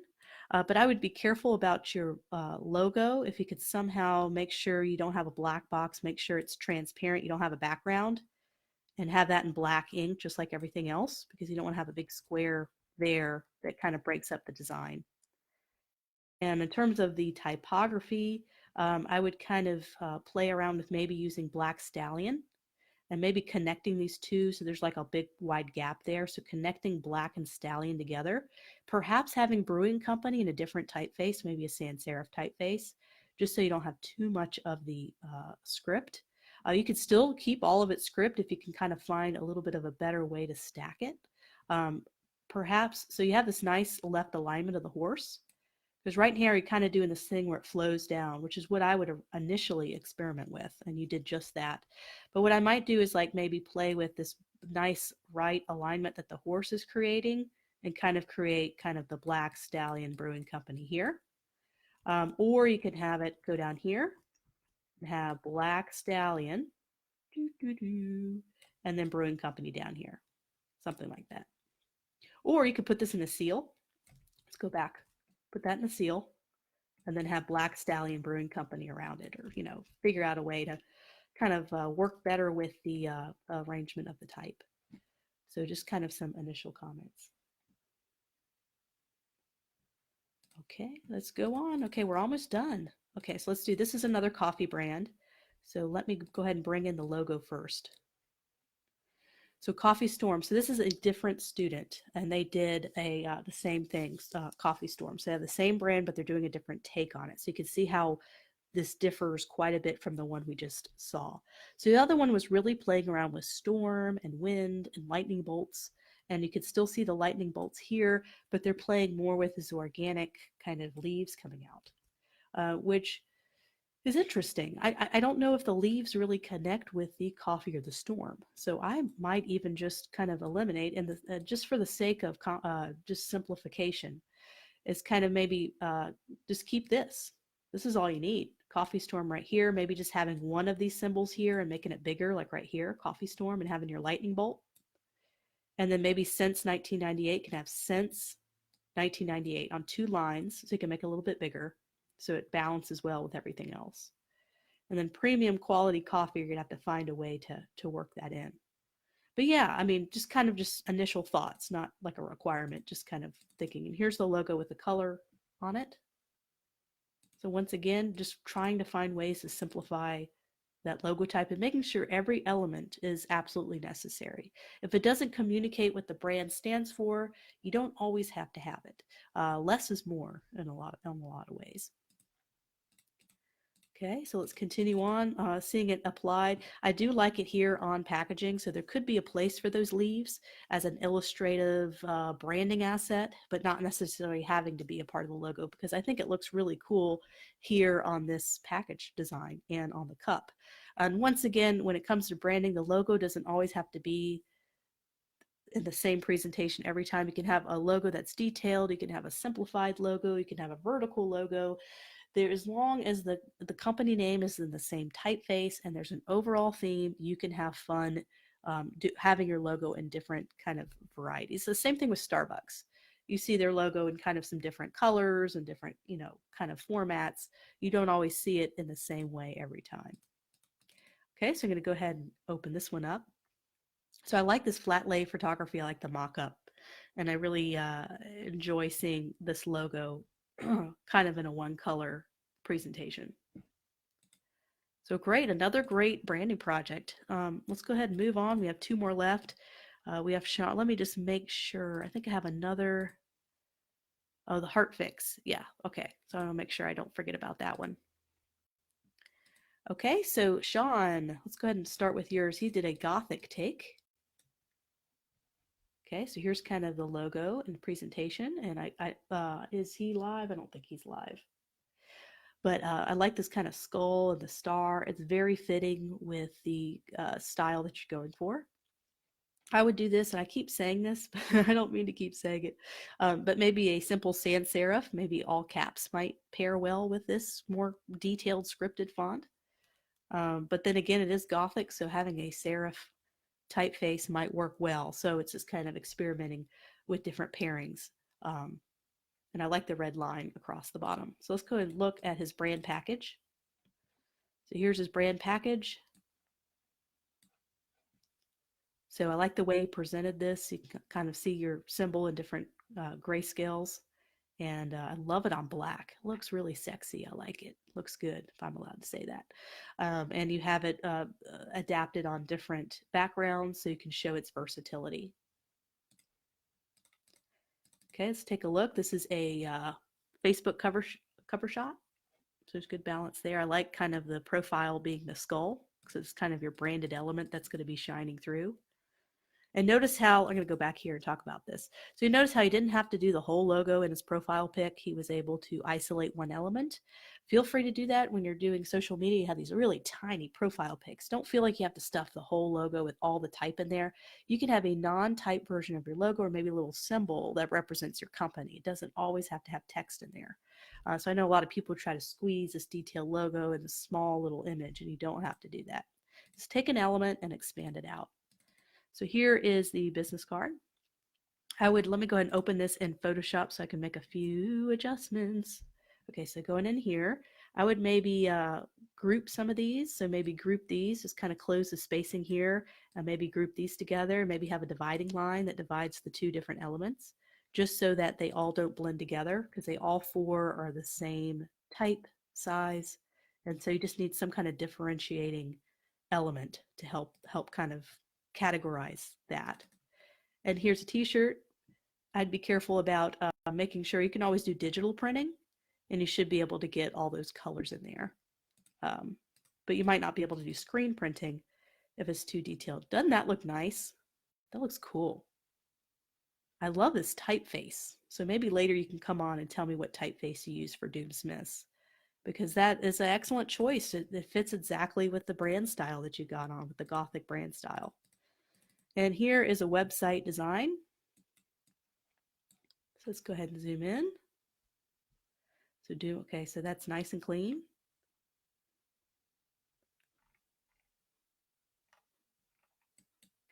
but I would be careful about your logo. If you could somehow make sure you don't have a black box, make sure it's transparent, you don't have a background, and have that in black ink, just like everything else, because you don't want to have a big square there that kind of breaks up the design. And in terms of the typography, I would kind of play around with maybe using Black Stallion and maybe connecting these two so there's like a big wide gap there. So connecting Black and Stallion together, perhaps having Brewing Company in a different typeface, maybe a sans serif typeface, just so you don't have too much of the script. You could still keep all of its script if you can kind of find a little bit of a better way to stack it. Um, Perhaps, so you have this nice left alignment of the horse, because right here, you're kind of doing this thing where it flows down, which is what I would initially experiment with, and you did just that. But what I might do is like maybe play with this nice right alignment that the horse is creating and kind of create kind of the Black Stallion Brewing Company here. Or you can have it go down here and have Black Stallion, and then Brewing Company down here, something like that. Or you could put this in a seal. Let's go back. Put that in a seal and then have Black Stallion Brewing Company around it, or figure out a way to kind of work better with the arrangement of the type. So just kind of some initial comments. Okay, let's go on. Okay, we're almost done. Okay, so let's do, this is another coffee brand. So let me go ahead and bring in the logo first. So Coffee Storm. So this is a different student, and they did the same thing, Coffee Storm. So they have the same brand, but they're doing a different take on it. So you can see how this differs quite a bit from the one we just saw. So the other one was really playing around with storm and wind and lightning bolts. And you could still see the lightning bolts here, but they're playing more with this organic kind of leaves coming out, which is interesting. I don't know if the leaves really connect with the coffee or the storm. So I might even just kind of eliminate, and just for the sake of just simplification, is kind of maybe just keep this. This is all you need. Coffee storm right here, maybe just having one of these symbols here and making it bigger, like right here, coffee storm, and having your lightning bolt. And then maybe since 1998 can have since 1998 on 2 lines, so you can make it a little bit bigger so it balances well with everything else. And then premium quality coffee, you're gonna have to find a way to work that in. But yeah, I mean, just kind of just initial thoughts, not like a requirement, just kind of thinking. And here's the logo with the color on it. So once again, just trying to find ways to simplify that logo type and making sure every element is absolutely necessary. If it doesn't communicate what the brand stands for, you don't always have to have it. Less is more in a lot of ways. Okay, so let's continue on seeing it applied. I do like it here on packaging, so there could be a place for those leaves as an illustrative branding asset, but not necessarily having to be a part of the logo, because I think it looks really cool here on this package design and on the cup. And once again, when it comes to branding, the logo doesn't always have to be in the same presentation every time. You can have a logo that's detailed, you can have a simplified logo, you can have a vertical logo. There, as long as the company name is in the same typeface and there's an overall theme, you can have fun having your logo in different kind of varieties. The same thing with Starbucks. You see their logo in kind of some different colors and different, kind of formats. You don't always see it in the same way every time. Okay, so I'm going to go ahead and open this one up. So I like this flat lay photography. I like the mock-up, and I really enjoy seeing this logo kind of in a one color presentation. So great, another great branding project. Let's go ahead and move on. We have 2 more left. We have Sean. Let me just make sure. I think I have another Oh, the heart fix. Yeah. Okay. So I want to make sure I don't forget about that one. Okay. So Sean, let's go ahead and start with yours. He did a Gothic take. Okay. So here's kind of the logo and presentation. And is he live? I don't think he's live. But I like this kind of skull and the star. It's very fitting with the style that you're going for. I would do this, and I keep saying this, but I don't mean to keep saying it. But maybe a simple sans serif, maybe all caps might pair well with this more detailed scripted font. But then again, it is Gothic, so having a serif typeface might work well. So it's just kind of experimenting with different pairings. Um, and I like the red line across the bottom. So let's go ahead and look at his brand package. So here's his brand package. So I like the way he presented this. You can kind of see your symbol in different grayscales. And I love it on black. It looks really sexy. I like it. Looks good, if I'm allowed to say that. And you have it adapted on different backgrounds so you can show its versatility. Okay, let's take a look. This is a Facebook cover shot. So there's good balance there. I like kind of the profile being the skull, because it's kind of your branded element that's going to be shining through. And notice how, I'm going to go back here and talk about this. So you notice how he didn't have to do the whole logo in his profile pic. He was able to isolate one element. Feel free to do that when you're doing social media. You have these really tiny profile pics. Don't feel like you have to stuff the whole logo with all the type in there. You can have a non-type version of your logo, or maybe a little symbol that represents your company. It doesn't always have to have text in there. So I know a lot of people try to squeeze this detailed logo in a small little image, and you don't have to do that. Just take an element and expand it out. So here is the business card. Let me go ahead and open this in Photoshop so I can make a few adjustments. Okay, so going in here, I would maybe group some of these. So maybe group these, just kind of close the spacing here, and maybe group these together, maybe have a dividing line that divides the two different elements, just so that they all don't blend together, because they all four are the same type, size, and so you just need some kind of differentiating element to help kind of categorize that. And here's a t-shirt. I'd be careful about making sure you can always do digital printing, and you should be able to get all those colors in there. But you might not be able to do screen printing if it's too detailed. Doesn't that look nice? That looks cool. I love this typeface. So maybe later you can come on and tell me what typeface you use for Doomsmiths, because that is an excellent choice. It fits exactly with the brand style that you got on, with the Gothic brand style. And here is a website design. So let's go ahead and zoom in. Okay, so that's nice and clean.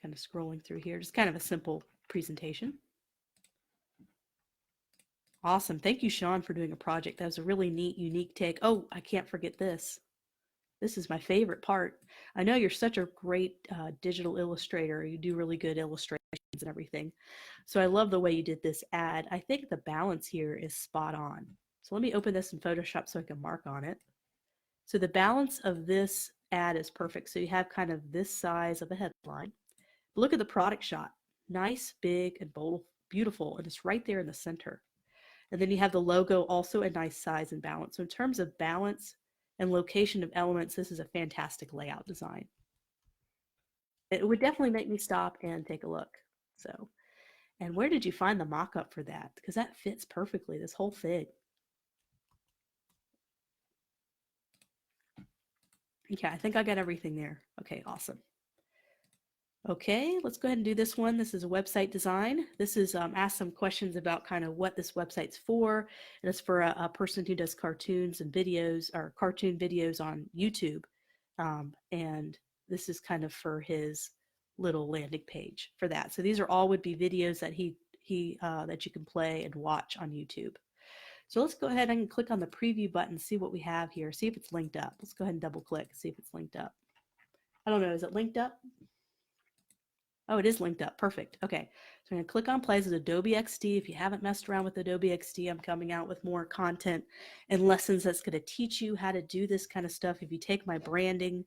Kind of scrolling through here, just kind of a simple presentation. Awesome. Thank you, Sean, for doing a project. That was a really neat, unique take. Oh, I can't forget this. This is my favorite part. I know you're such a great digital illustrator. You do really good illustrations and everything. So I love the way you did this ad. I think the balance here is spot on. So let me open this in Photoshop so I can mark on it. So the balance of this ad is perfect. So you have kind of this size of a headline. Look at the product shot. Nice, big, and bold, beautiful, and it's right there in the center. And then you have the logo, also a nice size and balance. So in terms of balance and location of elements, this is a fantastic layout design. It would definitely make me stop and take a look. So, and where did you find the mock-up for that? Because that fits perfectly, this whole thing. Okay, I think I got everything there. Okay, awesome. Okay, let's go ahead and do this one. This is a website design. This is ask some questions about kind of what this website's for. And it's for a person who does cartoons and videos, or cartoon videos on YouTube. And this is kind of for his little landing page for that. So these are all would be videos that that you can play and watch on YouTube. So let's go ahead and click on the preview button, see what we have here, see if it's linked up. Let's go ahead and double click, see if it's linked up. I don't know, is it linked up? Oh, it is linked up. Perfect. Okay. So I'm going to click on play. This is Adobe XD. If you haven't messed around with Adobe XD, I'm coming out with more content and lessons that's going to teach you how to do this kind of stuff. If you take my branding,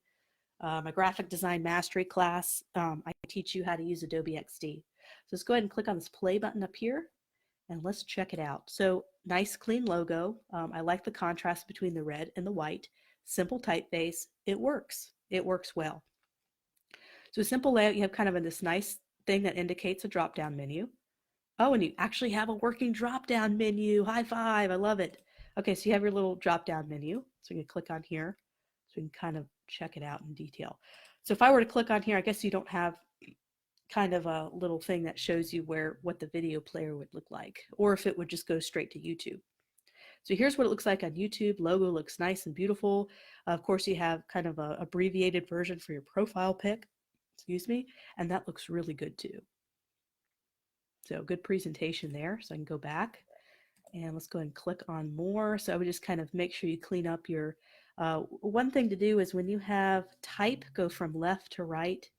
my graphic design mastery class, I teach you how to use Adobe XD. So let's go ahead and click on this play button up here, and let's check it out. So nice clean logo. I like the contrast between the red and the white. Simple typeface. It works. It works well. So a simple layout, you have kind of this nice thing that indicates a drop-down menu. Oh, and you actually have a working drop-down menu. High five. I love it. Okay, so you have your little drop-down menu. So you can click on here so we can kind of check it out in detail. So if I were to click on here, I guess you don't have kind of a little thing that shows you what the video player would look like, or if it would just go straight to YouTube. So here's what it looks like on YouTube. Logo looks nice and beautiful. Of course, you have kind of a abbreviated version for your profile pic, excuse me, and that looks really good too. So good presentation there. So I can go back and let's go ahead and click on more. So I would just kind of make sure you clean up your, one thing to do is when you have type go from left to right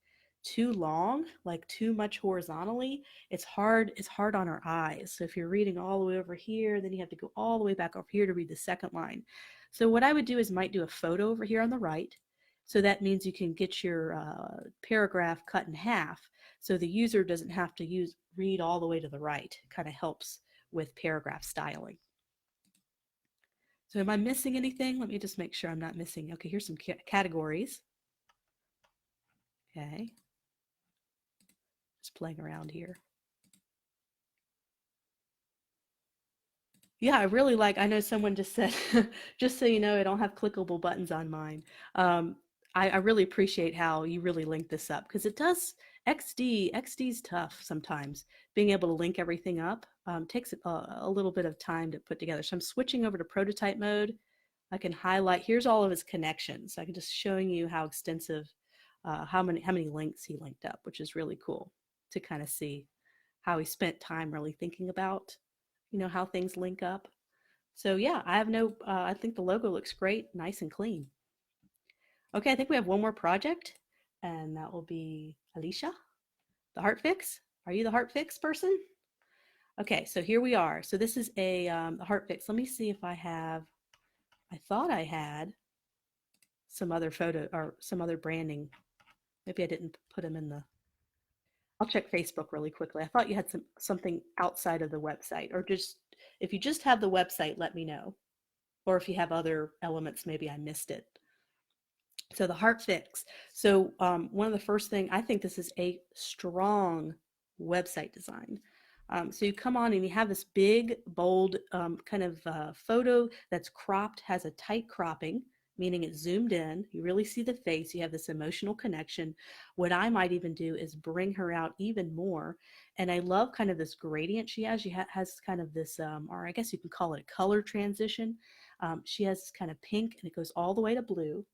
too long, like too much horizontally, it's hard on our eyes. So if you're reading all the way over here, then you have to go all the way back over here to read the second line. So what I would do is might do a photo over here on the right. So that means you can get your paragraph cut in half so the user doesn't have to read all the way to the right. It kind of helps with paragraph styling. So am I missing anything? Let me just make sure I'm not missing. Okay, here's some categories. Okay, just playing around here. Yeah, I really like, I know someone just said, just so you know, I don't have clickable buttons on mine. Um, I really appreciate how you really link this up because it does, XD's tough sometimes. Being able to link everything up takes a little bit of time to put together. So I'm switching over to prototype mode. I can highlight, here's all of his connections. I can just showing you how extensive, how many links he linked up, which is really cool to kind of see how he spent time really thinking about, how things link up. So yeah, I think the logo looks great, nice and clean. Okay, I think we have one more project and that will be Alicia, the heart fix. Are you the heart fix person? Okay, so here we are. So this is a heart fix. Let me see if I thought I had some other photo or some other branding. Maybe I didn't put them in the, I'll check Facebook really quickly. I thought you had something outside of the website, or just, if you just have the website, let me know. Or if you have other elements, maybe I missed it. So the heart fix. So one of the first thing, I think this is a strong website design. So you come on and you have this big, bold kind of photo that's cropped, has a tight cropping, meaning it's zoomed in. You really see the face. You have this emotional connection. What I might even do is bring her out even more. And I love kind of this gradient she has. She has kind of this, or I guess you can call it a color transition. She has this kind of pink and it goes all the way to blue.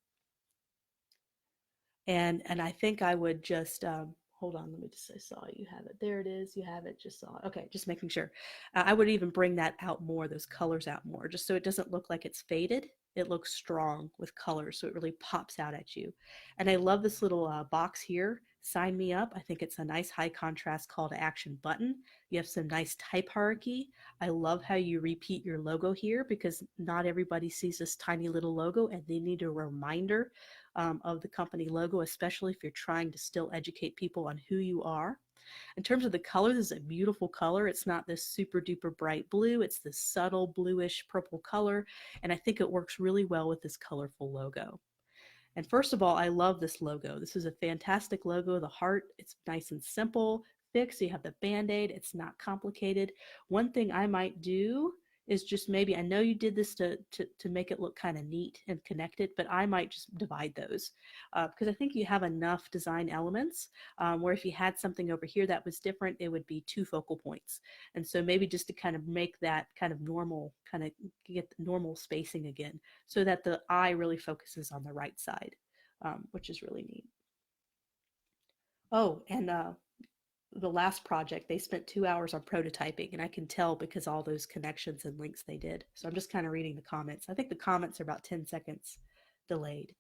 And I think I would just hold on. Let me just, I saw you have it. There it is. You have it. Just saw it. Okay, just making sure. I would even bring that out more, those colors out more, just so it doesn't look like it's faded. It looks strong with colors, so it really pops out at you. And I love this little box here. Sign me up. I think it's a nice high contrast call to action button. You have some nice type hierarchy. I love how you repeat your logo here because not everybody sees this tiny little logo and they need a reminder of the company logo, especially if you're trying to still educate people on who you are. In terms of the color, this is a beautiful color. It's not this super duper bright blue. It's this subtle bluish purple color. And I think it works really well with this colorful logo. And first of all, I love this logo. This is a fantastic logo. The heart, it's nice and simple. Fix, you have the Band-Aid. It's not complicated. One thing I might do is just maybe, I know you did this to make it look kind of neat and connected, but I might just divide those because I think you have enough design elements where if you had something over here that was different, it would be two focal points. And so maybe just to kind of make that kind of normal, kind of get the normal spacing again so that the eye really focuses on the right side, which is really neat. Oh, and the last project, they spent 2 hours on prototyping, and I can tell because all those connections and links they did. So I'm just kind of reading the comments. I think the comments are about 10 seconds delayed.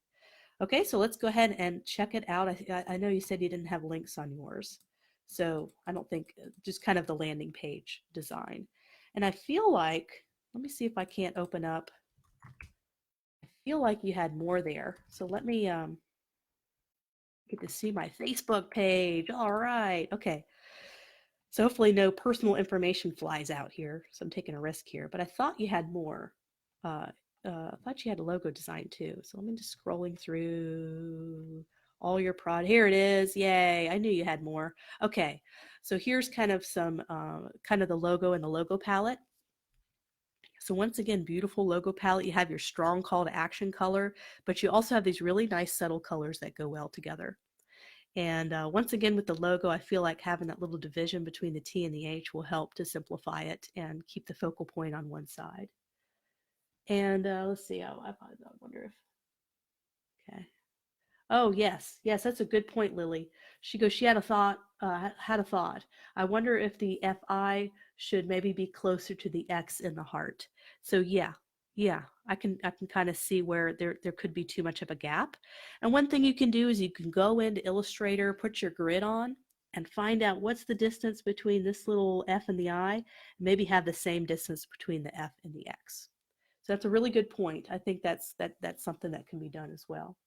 Okay, so let's go ahead and check it out. I know you said you didn't have links on yours. So I don't think, just kind of the landing page design. And I feel like, let me see if I can't open up. I feel like you had more there. So let me get to see my Facebook page. All right, okay. So hopefully no personal information flies out here. So I'm taking a risk here, but I thought you had more. Uh, I thought you had a logo design too. So let me just scrolling through all your prod. Here it is. Yay. I knew you had more. Okay. So here's kind of some, kind of the logo and the logo palette. So once again, beautiful logo palette. You have your strong call to action color, but you also have these really nice subtle colors that go well together. And once again, with the logo, I feel like having that little division between the T and the H will help to simplify it and keep the focal point on one side. And let's see, I wonder if, okay. Oh, yes. Yes, that's a good point, Lily. She goes, she had a thought, had a thought. I wonder if the FI should maybe be closer to the X in the heart. So yeah, yeah, I can kind of see where there could be too much of a gap. And one thing you can do is you can go into Illustrator, put your grid on, and find out what's the distance between this little F and the I, and maybe have the same distance between the F and the X. So that's a really good point. I think that's something that can be done as well.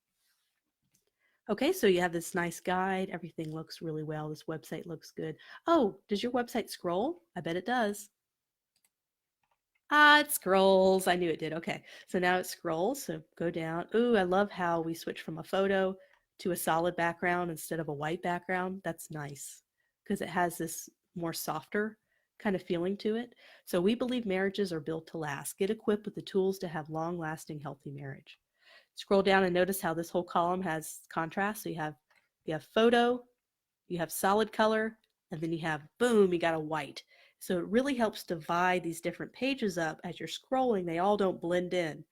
Okay, so you have this nice guide. Everything looks really well. This website looks good. Oh, does your website scroll? I bet it does. Ah, it scrolls. I knew it did. Okay, so now it scrolls. So go down. Ooh, I love how we switch from a photo to a solid background instead of a white background. That's nice because it has this more softer kind of feeling to it. So we believe marriages are built to last. Get equipped with the tools to have long-lasting, healthy marriage. Scroll down and notice how this whole column has contrast. So you have photo, you have solid color, and then you have boom, you got a white. So it really helps divide these different pages up as you're scrolling. They all don't blend in.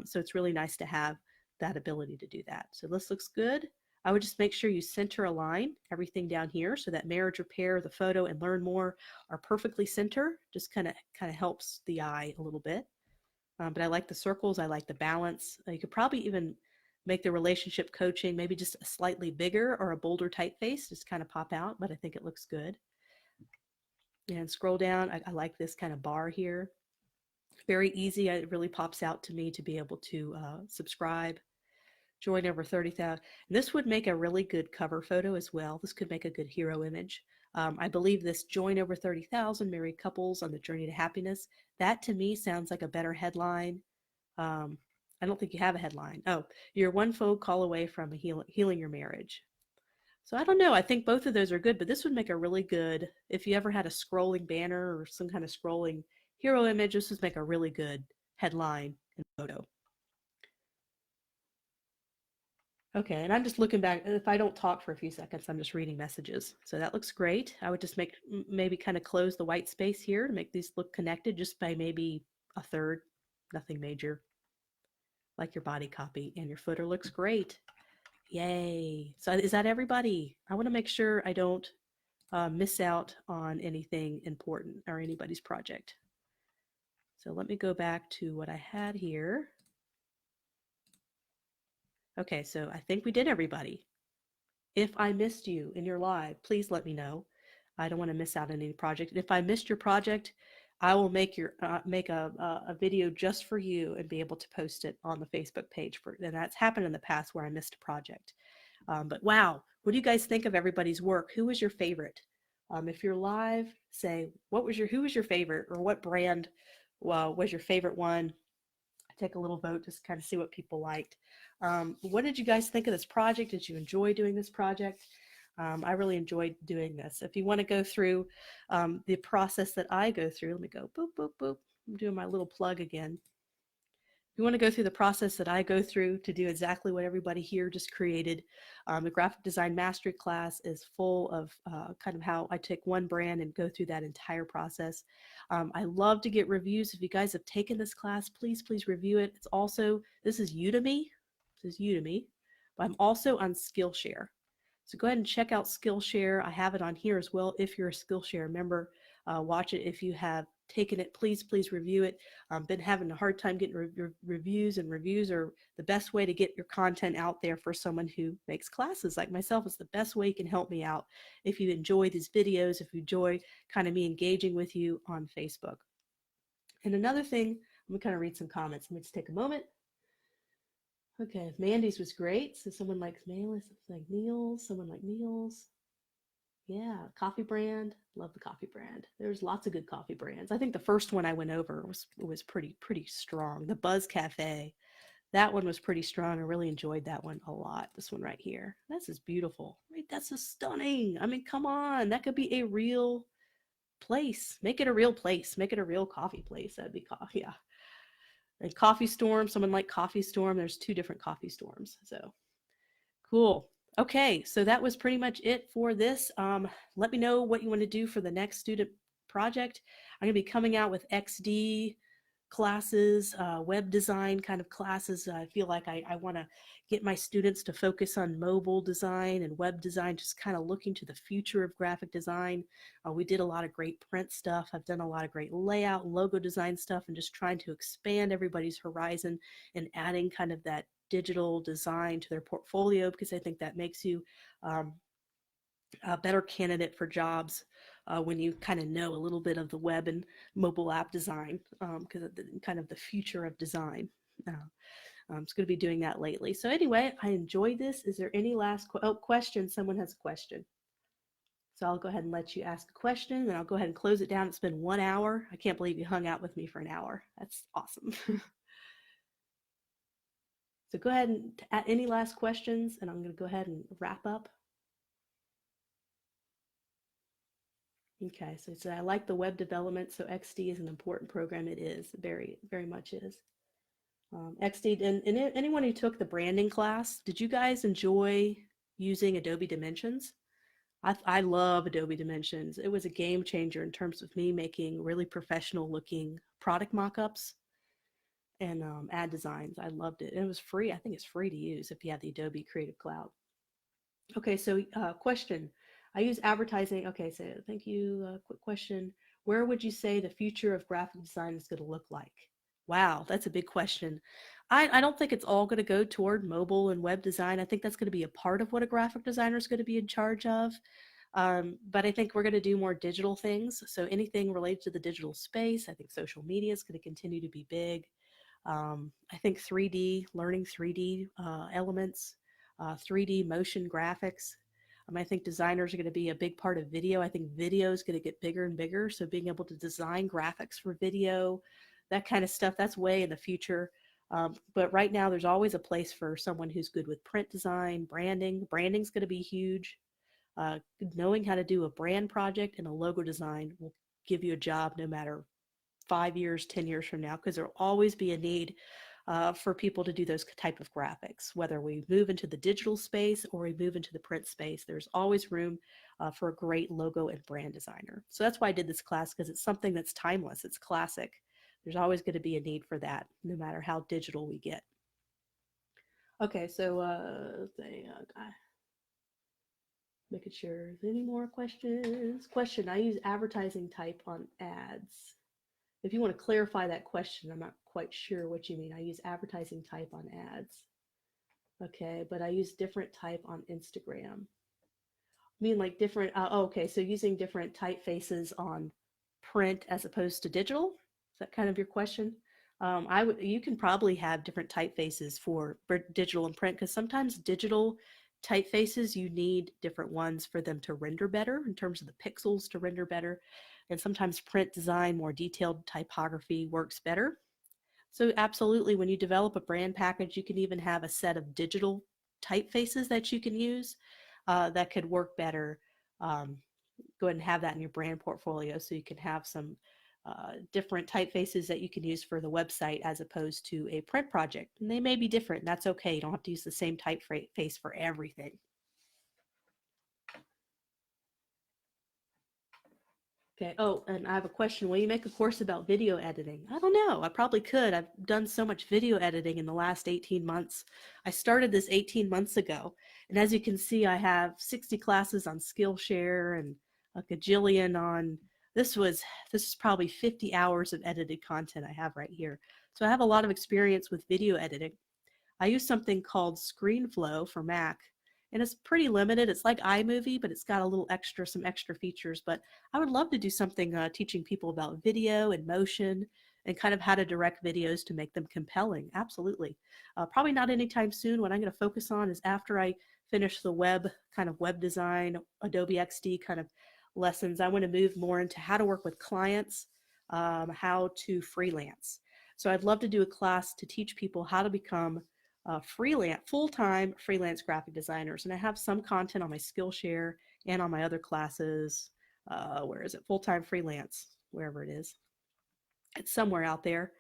So it's really nice to have that ability to do that. So this looks good. I would just make sure you center align everything down here so that marriage repair, the photo, and learn more are perfectly center. Just kind of helps the eye a little bit. But I like the circles. I like the balance. You could probably even make the relationship coaching maybe just a slightly bigger or a bolder typeface, just kind of pop out, but I think it looks good. And scroll down. I like this kind of bar here. Very easy. It really pops out to me to be able to subscribe, join over 30,000. This would make a really good cover photo as well. This could make a good hero image. I believe this join over 30,000 married couples on the journey to happiness. That to me sounds like a better headline. I don't think you have a headline. Oh, you're one phone call away from healing your marriage. So I don't know. I think both of those are good, but this would make a really good, if you ever had a scrolling banner or some kind of scrolling hero image, this would make a really good headline and photo. Okay, and I'm just looking back. If I don't talk for a few seconds, I'm just reading messages. So that looks great. I would just maybe kind of close the white space here to make these look connected just by maybe a third, nothing major, like your body copy. And your footer looks great. Yay. So is that everybody? I want to make sure I don't miss out on anything important or anybody's project. So let me go back to what I had here. Okay, so I think we did everybody. If I missed you in your live, please let me know. I don't want to miss out on any project. If I missed your project, I will make a video just for you and be able to post it on the Facebook page. And that's happened in the past where I missed a project. But wow, what do you guys think of everybody's work? Who was your favorite? If you're live, say who was your favorite, or what brand was your favorite one? Take a little vote, just kind of see what people liked. What did you guys think of this project? Did you enjoy doing this project? I really enjoyed doing this. If you want to go through the process that I go through, let me go boop, boop, boop. I'm doing my little plug again. You want to go through the process that I go through to do exactly what everybody here just created. The graphic design mastery class is full of kind of how I take one brand and go through that entire process. I love to get reviews. If you guys have taken this class, please review it. It's also, this is Udemy. But I'm also on Skillshare. So go ahead and check out Skillshare. I have it on here as well. If you're a Skillshare member, watch it. If you have taken it, please review it. Been having a hard time getting reviews, and reviews are the best way to get your content out there for someone who makes classes like myself. It's the best way you can help me out if you enjoy these videos, if you enjoy kind of me engaging with you on Facebook. And another thing, I'm gonna kind of read some comments. Let me just take a moment. Okay, Mandy's was great. So someone likes Melis, like Niels, someone like Niels. Yeah, coffee brand. Love the coffee brand. There's lots of good coffee brands. I think the first one I went over was pretty strong. The Buzz Cafe. That one was pretty strong. I really enjoyed that one a lot. This one right here. This is beautiful. Right? That's just stunning. I mean, come on. That could be a real place. Make it a real place. Make it a real coffee place. That'd be coffee. Yeah. And Coffee Storm, someone like Coffee Storm. There's two different Coffee Storms. So cool. Okay, so that was pretty much it for this. Let me know what you want to do for the next student project. I'm going to be coming out with XD classes, web design kind of classes. I feel like I want to get my students to focus on mobile design and web design, just kind of looking to the future of graphic design. We did a lot of great print stuff. I've done a lot of great layout, logo design stuff, and just trying to expand everybody's horizon and adding kind of that digital design to their portfolio, because I think that makes you um, a better candidate for jobs when you kind of know a little bit of the web and mobile app design, because of the kind of the future of design. I'm just going to be doing that lately. So anyway, I enjoyed this. Is there any last question? Someone has a question. So I'll go ahead and let you ask a question, and I'll go ahead and close it down. It's been 1 hour. I can't believe you hung out with me for an hour. That's awesome. So go ahead and add any last questions, and I'm going to go ahead and wrap up. Okay, so I like the web development, so XD is an important program. It is, very much is. XD, and anyone who took the branding class, did you guys enjoy using Adobe Dimensions? I love Adobe Dimensions. It was a game changer in terms of me making really professional looking product mock-ups and ad designs. I loved it. And it was free. I think it's free to use if you have the Adobe Creative Cloud. Okay, so question. I use advertising. Okay, so thank you. Quick question. Where would you say the future of graphic design is going to look like? Wow, that's a big question. I don't think it's all going to go toward mobile and web design. I think that's going to be a part of what a graphic designer is going to be in charge of. But I think we're going to do more digital things. So anything related to the digital space, I think social media is going to continue to be big. I think 3D, learning 3D elements, 3D motion graphics. I think designers are going to be a big part of video. I think video is going to get bigger and bigger. So being able to design graphics for video, that kind of stuff, that's way in the future. But right now, there's always a place for someone who's good with print design, branding. Branding's going to be huge. Knowing how to do a brand project and a logo design will give you a job no matter 5 years, 10 years from now, because there will always be a need for people to do those type of graphics. Whether we move into the digital space or we move into the print space, there's always room for a great logo and brand designer. So that's why I did this class, because it's something that's timeless. It's classic. There's always going to be a need for that, no matter how digital we get. Okay, so making sure there's any more questions. Question, I use advertising type on ads. If you want to clarify that question, I'm not quite sure what you mean. I use advertising type on ads. Okay, but I use different type on Instagram. I mean like different, okay, so using different typefaces on print as opposed to digital? Is that kind of your question? You can probably have different typefaces for digital and print, because sometimes digital typefaces, you need different ones for them to render better in terms of the pixels to render better. And sometimes print design, more detailed typography works better. So absolutely, when you develop a brand package, you can even have a set of digital typefaces that you can use that could work better. Go ahead and have that in your brand portfolio, so you can have some different typefaces that you can use for the website as opposed to a print project. And they may be different, and that's okay. You don't have to use the same typeface for everything. Okay. Oh, and I have a question. Will you make a course about video editing? I don't know. I probably could. I've done so much video editing in the last 18 months. I started this 18 months ago. And as you can see, I have 60 classes on Skillshare and a gajillion on, this is probably 50 hours of edited content I have right here. So I have a lot of experience with video editing. I use something called ScreenFlow for Mac, and it's pretty limited. It's like iMovie, but it's got a little extra, some extra features. But I would love to do something teaching people about video and motion and kind of how to direct videos to make them compelling. Absolutely. Probably not anytime soon. What I'm going to focus on is after I finish the web design, Adobe XD kind of lessons. I want to move more into how to work with clients, how to freelance. So I'd love to do a class to teach people how to become full-time freelance graphic designers. And I have some content on my Skillshare and on my other classes. Where is it? Full-time freelance, wherever it is. It's somewhere out there.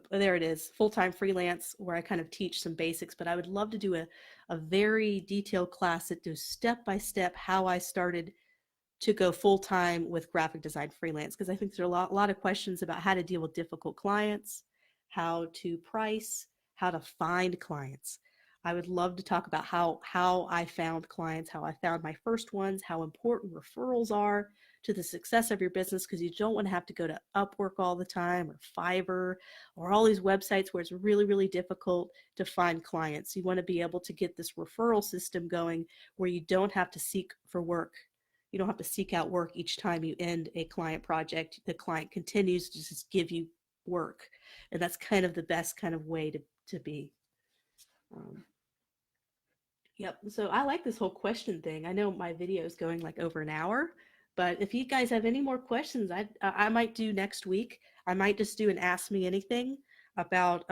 There it is, full-time freelance, where I kind of teach some basics, but I would love to do a very detailed class that does step by step how I started to go full-time with graphic design freelance, because I think there's a lot of questions about how to deal with difficult clients, how to price, how to find clients. I would love to talk about how I found clients, how I found my first ones, how important referrals are to the success of your business, because you don't want to have to go to Upwork all the time or Fiverr or all these websites where it's really, really difficult to find clients. You want to be able to get this referral system going where you don't have to seek for work. You don't have to seek out work each time you end a client project. The client continues to just give you work. And that's kind of the best kind of way to be. Um, Yep. So I like this whole question thing. I know my video is going like over an hour, but if you guys have any more questions, I might do next week. I might just do an Ask Me Anything about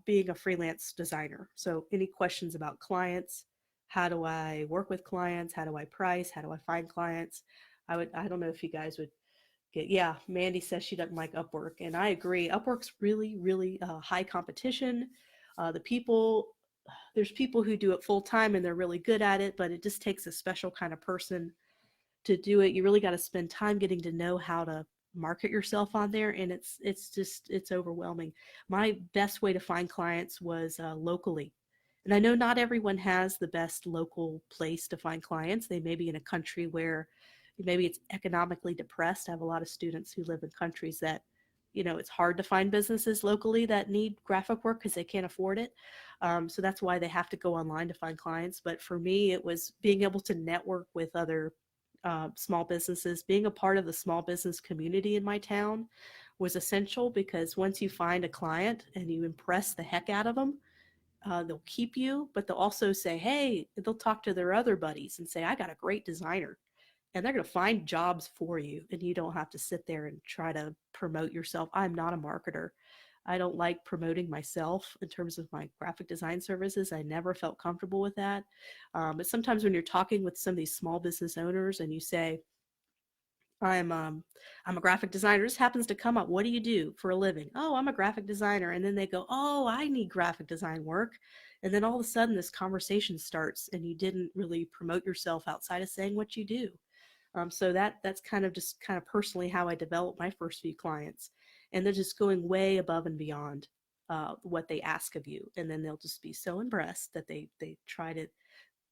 being a freelance designer. So any questions about clients, how do I work with clients, how do I price, how do I find clients? I don't know if you guys would get, yeah, Mandy says she doesn't like Upwork, and I agree. Upwork's really, really high competition. The people There's people who do it full time and they're really good at it, but it just takes a special kind of person to do it. You really got to spend time getting to know how to market yourself on there, and it's overwhelming. My best way to find clients was locally. And I know not everyone has the best local place to find clients. They may be in a country where maybe it's economically depressed. I have a lot of students who live in countries that, it's hard to find businesses locally that need graphic work because they can't afford it. So that's why they have to go online to find clients. But for me, it was being able to network with other small businesses. Being a part of the small business community in my town was essential, because once you find a client and you impress the heck out of them, they'll keep you, but they'll also say, hey, they'll talk to their other buddies and say, I got a great designer. And they're going to find jobs for you, and you don't have to sit there and try to promote yourself. I'm not a marketer. I don't like promoting myself in terms of my graphic design services. I never felt comfortable with that. But sometimes when you're talking with some of these small business owners and you say, I'm um I'm a graphic designer. This happens to come up. What do you do for a living? Oh, I'm a graphic designer. And then they go, oh, I need graphic design work. And then all of a sudden this conversation starts and you didn't really promote yourself outside of saying what you do. So that's kind of just kind of personally how I developed my first few clients. And they're just going way above and beyond what they ask of you. And then they'll just be so impressed that they try to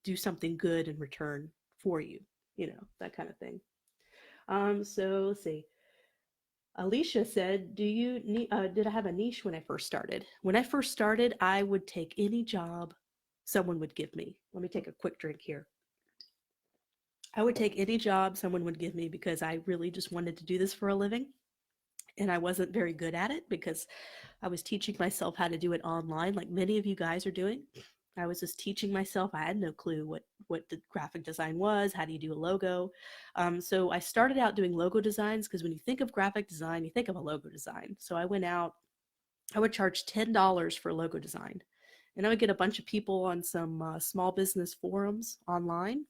do something good in return for you, that kind of thing. So let's see. Alicia said, "Do you need? Did I have a niche when I first started? When I first started, I would take any job someone would give me. Let me take a quick drink here. I would take any job someone would give me because I really just wanted to do this for a living, and I wasn't very good at it because I was teaching myself how to do it online, like many of you guys are doing. I was just teaching myself. I had no clue what the graphic design was. How do you do a logo? So I started out doing logo designs, because when you think of graphic design, you think of a logo design. So I went out. I would charge $10 for logo design, and I would get a bunch of people on some small business forums online,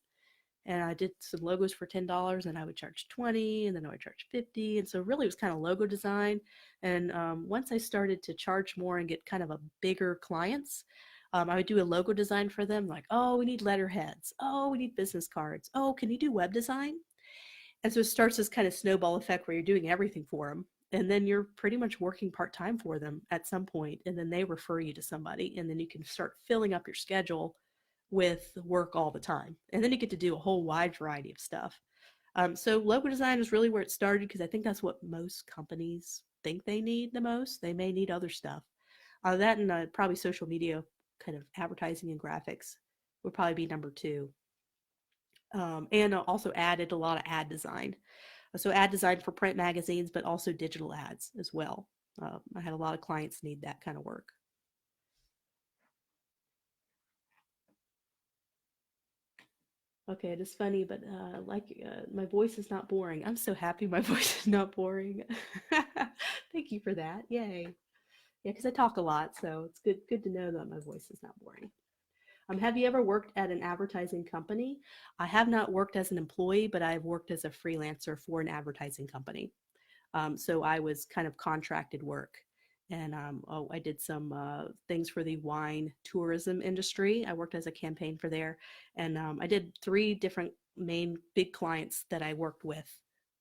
and I did some logos for $10, and I would charge 20, and then I would charge 50. And so really it was kind of logo design. And once I started to charge more and get kind of a bigger clients, I would do a logo design for them, like, oh, we need letterheads. Oh, we need business cards. Oh, can you do web design? And so it starts this kind of snowball effect where you're doing everything for them. And then you're pretty much working part-time for them at some point, and then they refer you to somebody, and then you can start filling up your schedule with work all the time. And then you get to do a whole wide variety of stuff. So logo design is really where it started, because I think that's what most companies think they need the most. They may need other stuff. That and probably social media kind of advertising and graphics would probably be number two. And also added a lot of ad design. So ad design for print magazines, but also digital ads as well. I had a lot of clients need that kind of work. Okay, it is funny, but my voice is not boring. I'm so happy my voice is not boring. Thank you for that. Yay. Yeah, because I talk a lot, so it's good to know that my voice is not boring. Have you ever worked at an advertising company? I have not worked as an employee, but I've worked as a freelancer for an advertising company. So I was kind of contracted work. And I did some things for the wine tourism industry. I worked as a campaign for there. And I did three different main big clients that I worked with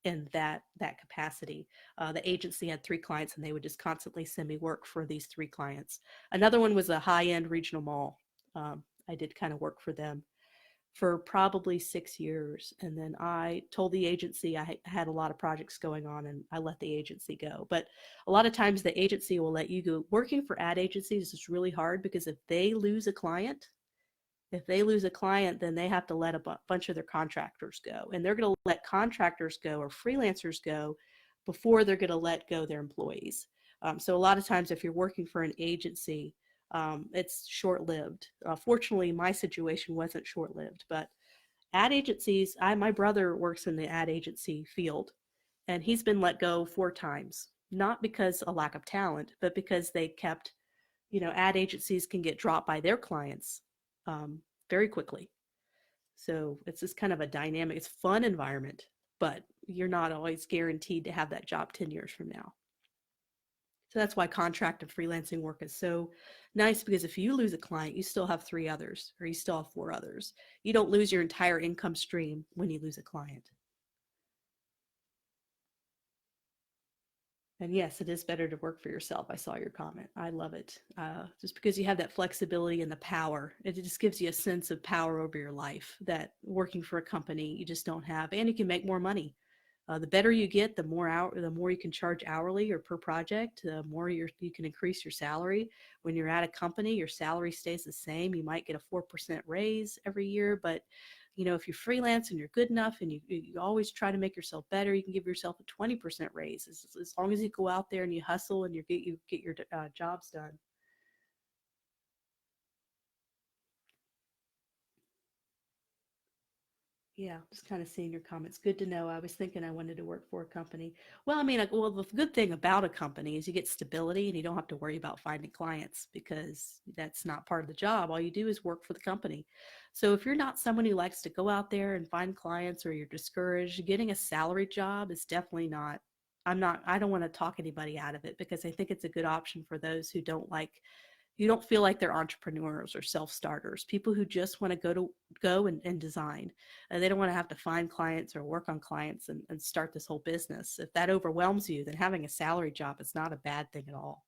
in that capacity. The agency had three clients, and they would just constantly send me work for these three clients. Another one was a high end regional mall. I did kind of work for them for probably 6 years. And then I told the agency I had a lot of projects going on, and I let the agency go. But a lot of times the agency will let you go. Working for ad agencies is really hard because if they lose a client, then they have to let a bunch of their contractors go. And they're going to let contractors go or freelancers go before they're going to let go their employees. So a lot of times, if you're working for an agency, it's short lived. Fortunately, my situation wasn't short lived, but ad agencies, my brother works in the ad agency field, and he's been let go 4 times, not because a lack of talent, but because they kept, ad agencies can get dropped by their clients um, very quickly. So it's just kind of a dynamic, it's a fun environment, but you're not always guaranteed to have that job 10 years from now. So that's why contract and freelancing work is so nice, because if you lose a client, you still have three others, or you still have four others. You don't lose your entire income stream when you lose a client. And yes, it is better to work for yourself. I saw your comment. I love it. Just because you have that flexibility and the power, it just gives you a sense of power over your life that working for a company you just don't have, and you can make more money. The better you get, the more you can charge hourly or per project. The more you can increase your salary. When you're at a company, your salary stays the same. You might get a 4% raise every year, but if you freelance and you're good enough, and you always try to make yourself better, you can give yourself a 20% raise as long as you go out there and you hustle and you get your jobs done. Yeah, just kind of seeing your comments. Good to know. I was thinking I wanted to work for a company. Well, I mean, well, the good thing about a company is you get stability and you don't have to worry about finding clients, because that's not part of the job. All you do is work for the company. So if you're not someone who likes to go out there and find clients, or you're discouraged, getting a salary job is definitely not. I don't want to talk anybody out of it, because I think it's a good option for those who don't like, you don't feel like they're entrepreneurs or self-starters, people who just want to go and design, and they don't want to have to find clients or work on clients and start this whole business. If that overwhelms you, then having a salary job is not a bad thing at all.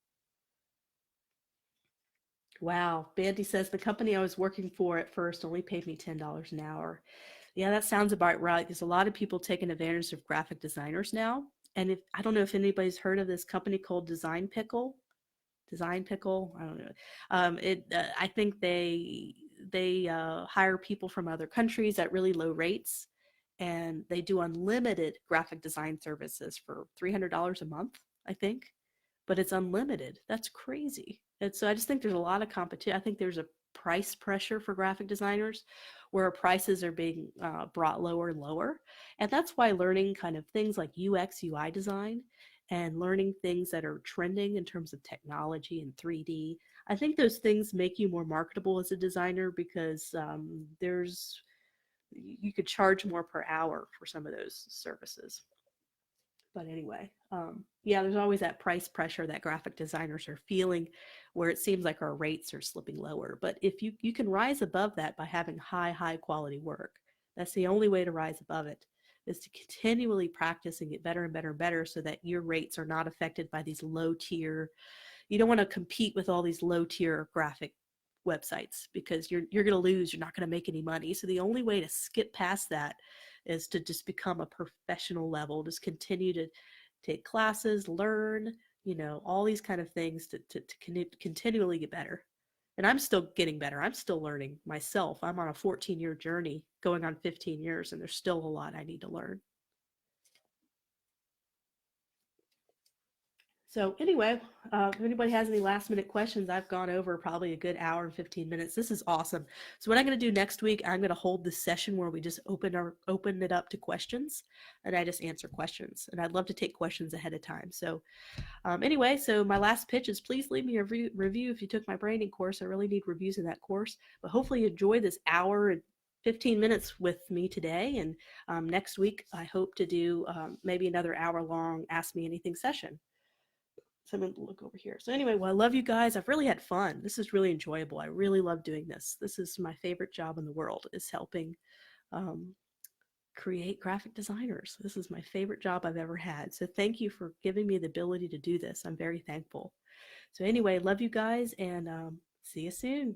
Wow, Bandy says the company I was working for at first only paid me $10 an hour. Yeah, that sounds about right. There's a lot of people taking advantage of graphic designers now. And if I don't know if anybody's heard of this company called Design Pickle. I don't know. I think they hire people from other countries at really low rates, and they do unlimited graphic design services for $300 a month, I think. But it's unlimited. That's crazy. And so I just think there's a lot of competition. I think there's a price pressure for graphic designers, where prices are being brought lower and lower. And that's why learning kind of things like UX, UI design, and learning things that are trending in terms of technology and 3D, I think those things make you more marketable as a designer, because you could charge more per hour for some of those services. But anyway, yeah, there's always that price pressure that graphic designers are feeling, where it seems like our rates are slipping lower. But if you can rise above that by having high quality work, that's the only way to rise above it, is to continually practice and get better and better and better, so that your rates are not affected by these low tier. You don't want to compete with all these low tier graphic websites, because you're going to lose. You're not going to make any money. So the only way to skip past that is to just become a professional level. Just continue to take classes, learn, all these kind of things to continually get better. And I'm still getting better. I'm still learning myself. I'm on a 14-year journey going on 15 years, and there's still a lot I need to learn. So anyway, if anybody has any last minute questions, I've gone over probably a good hour and 15 minutes. This is awesome. So what I'm going to do next week, I'm going to hold this session where we just open it up to questions, and I just answer questions. And I'd love to take questions ahead of time. So anyway, so my last pitch is please leave me a review if you took my branding course. I really need reviews in that course. But hopefully you enjoy this hour and 15 minutes with me today. And next week, I hope to do maybe another hour long Ask Me Anything session. So I'm going to look over here. So anyway, well, I love you guys. I've really had fun. This is really enjoyable. I really love doing this. This is my favorite job in the world, is helping um, create graphic designers. This is my favorite job I've ever had. So thank you for giving me the ability to do this. I'm very thankful. So anyway, love you guys, and see you soon.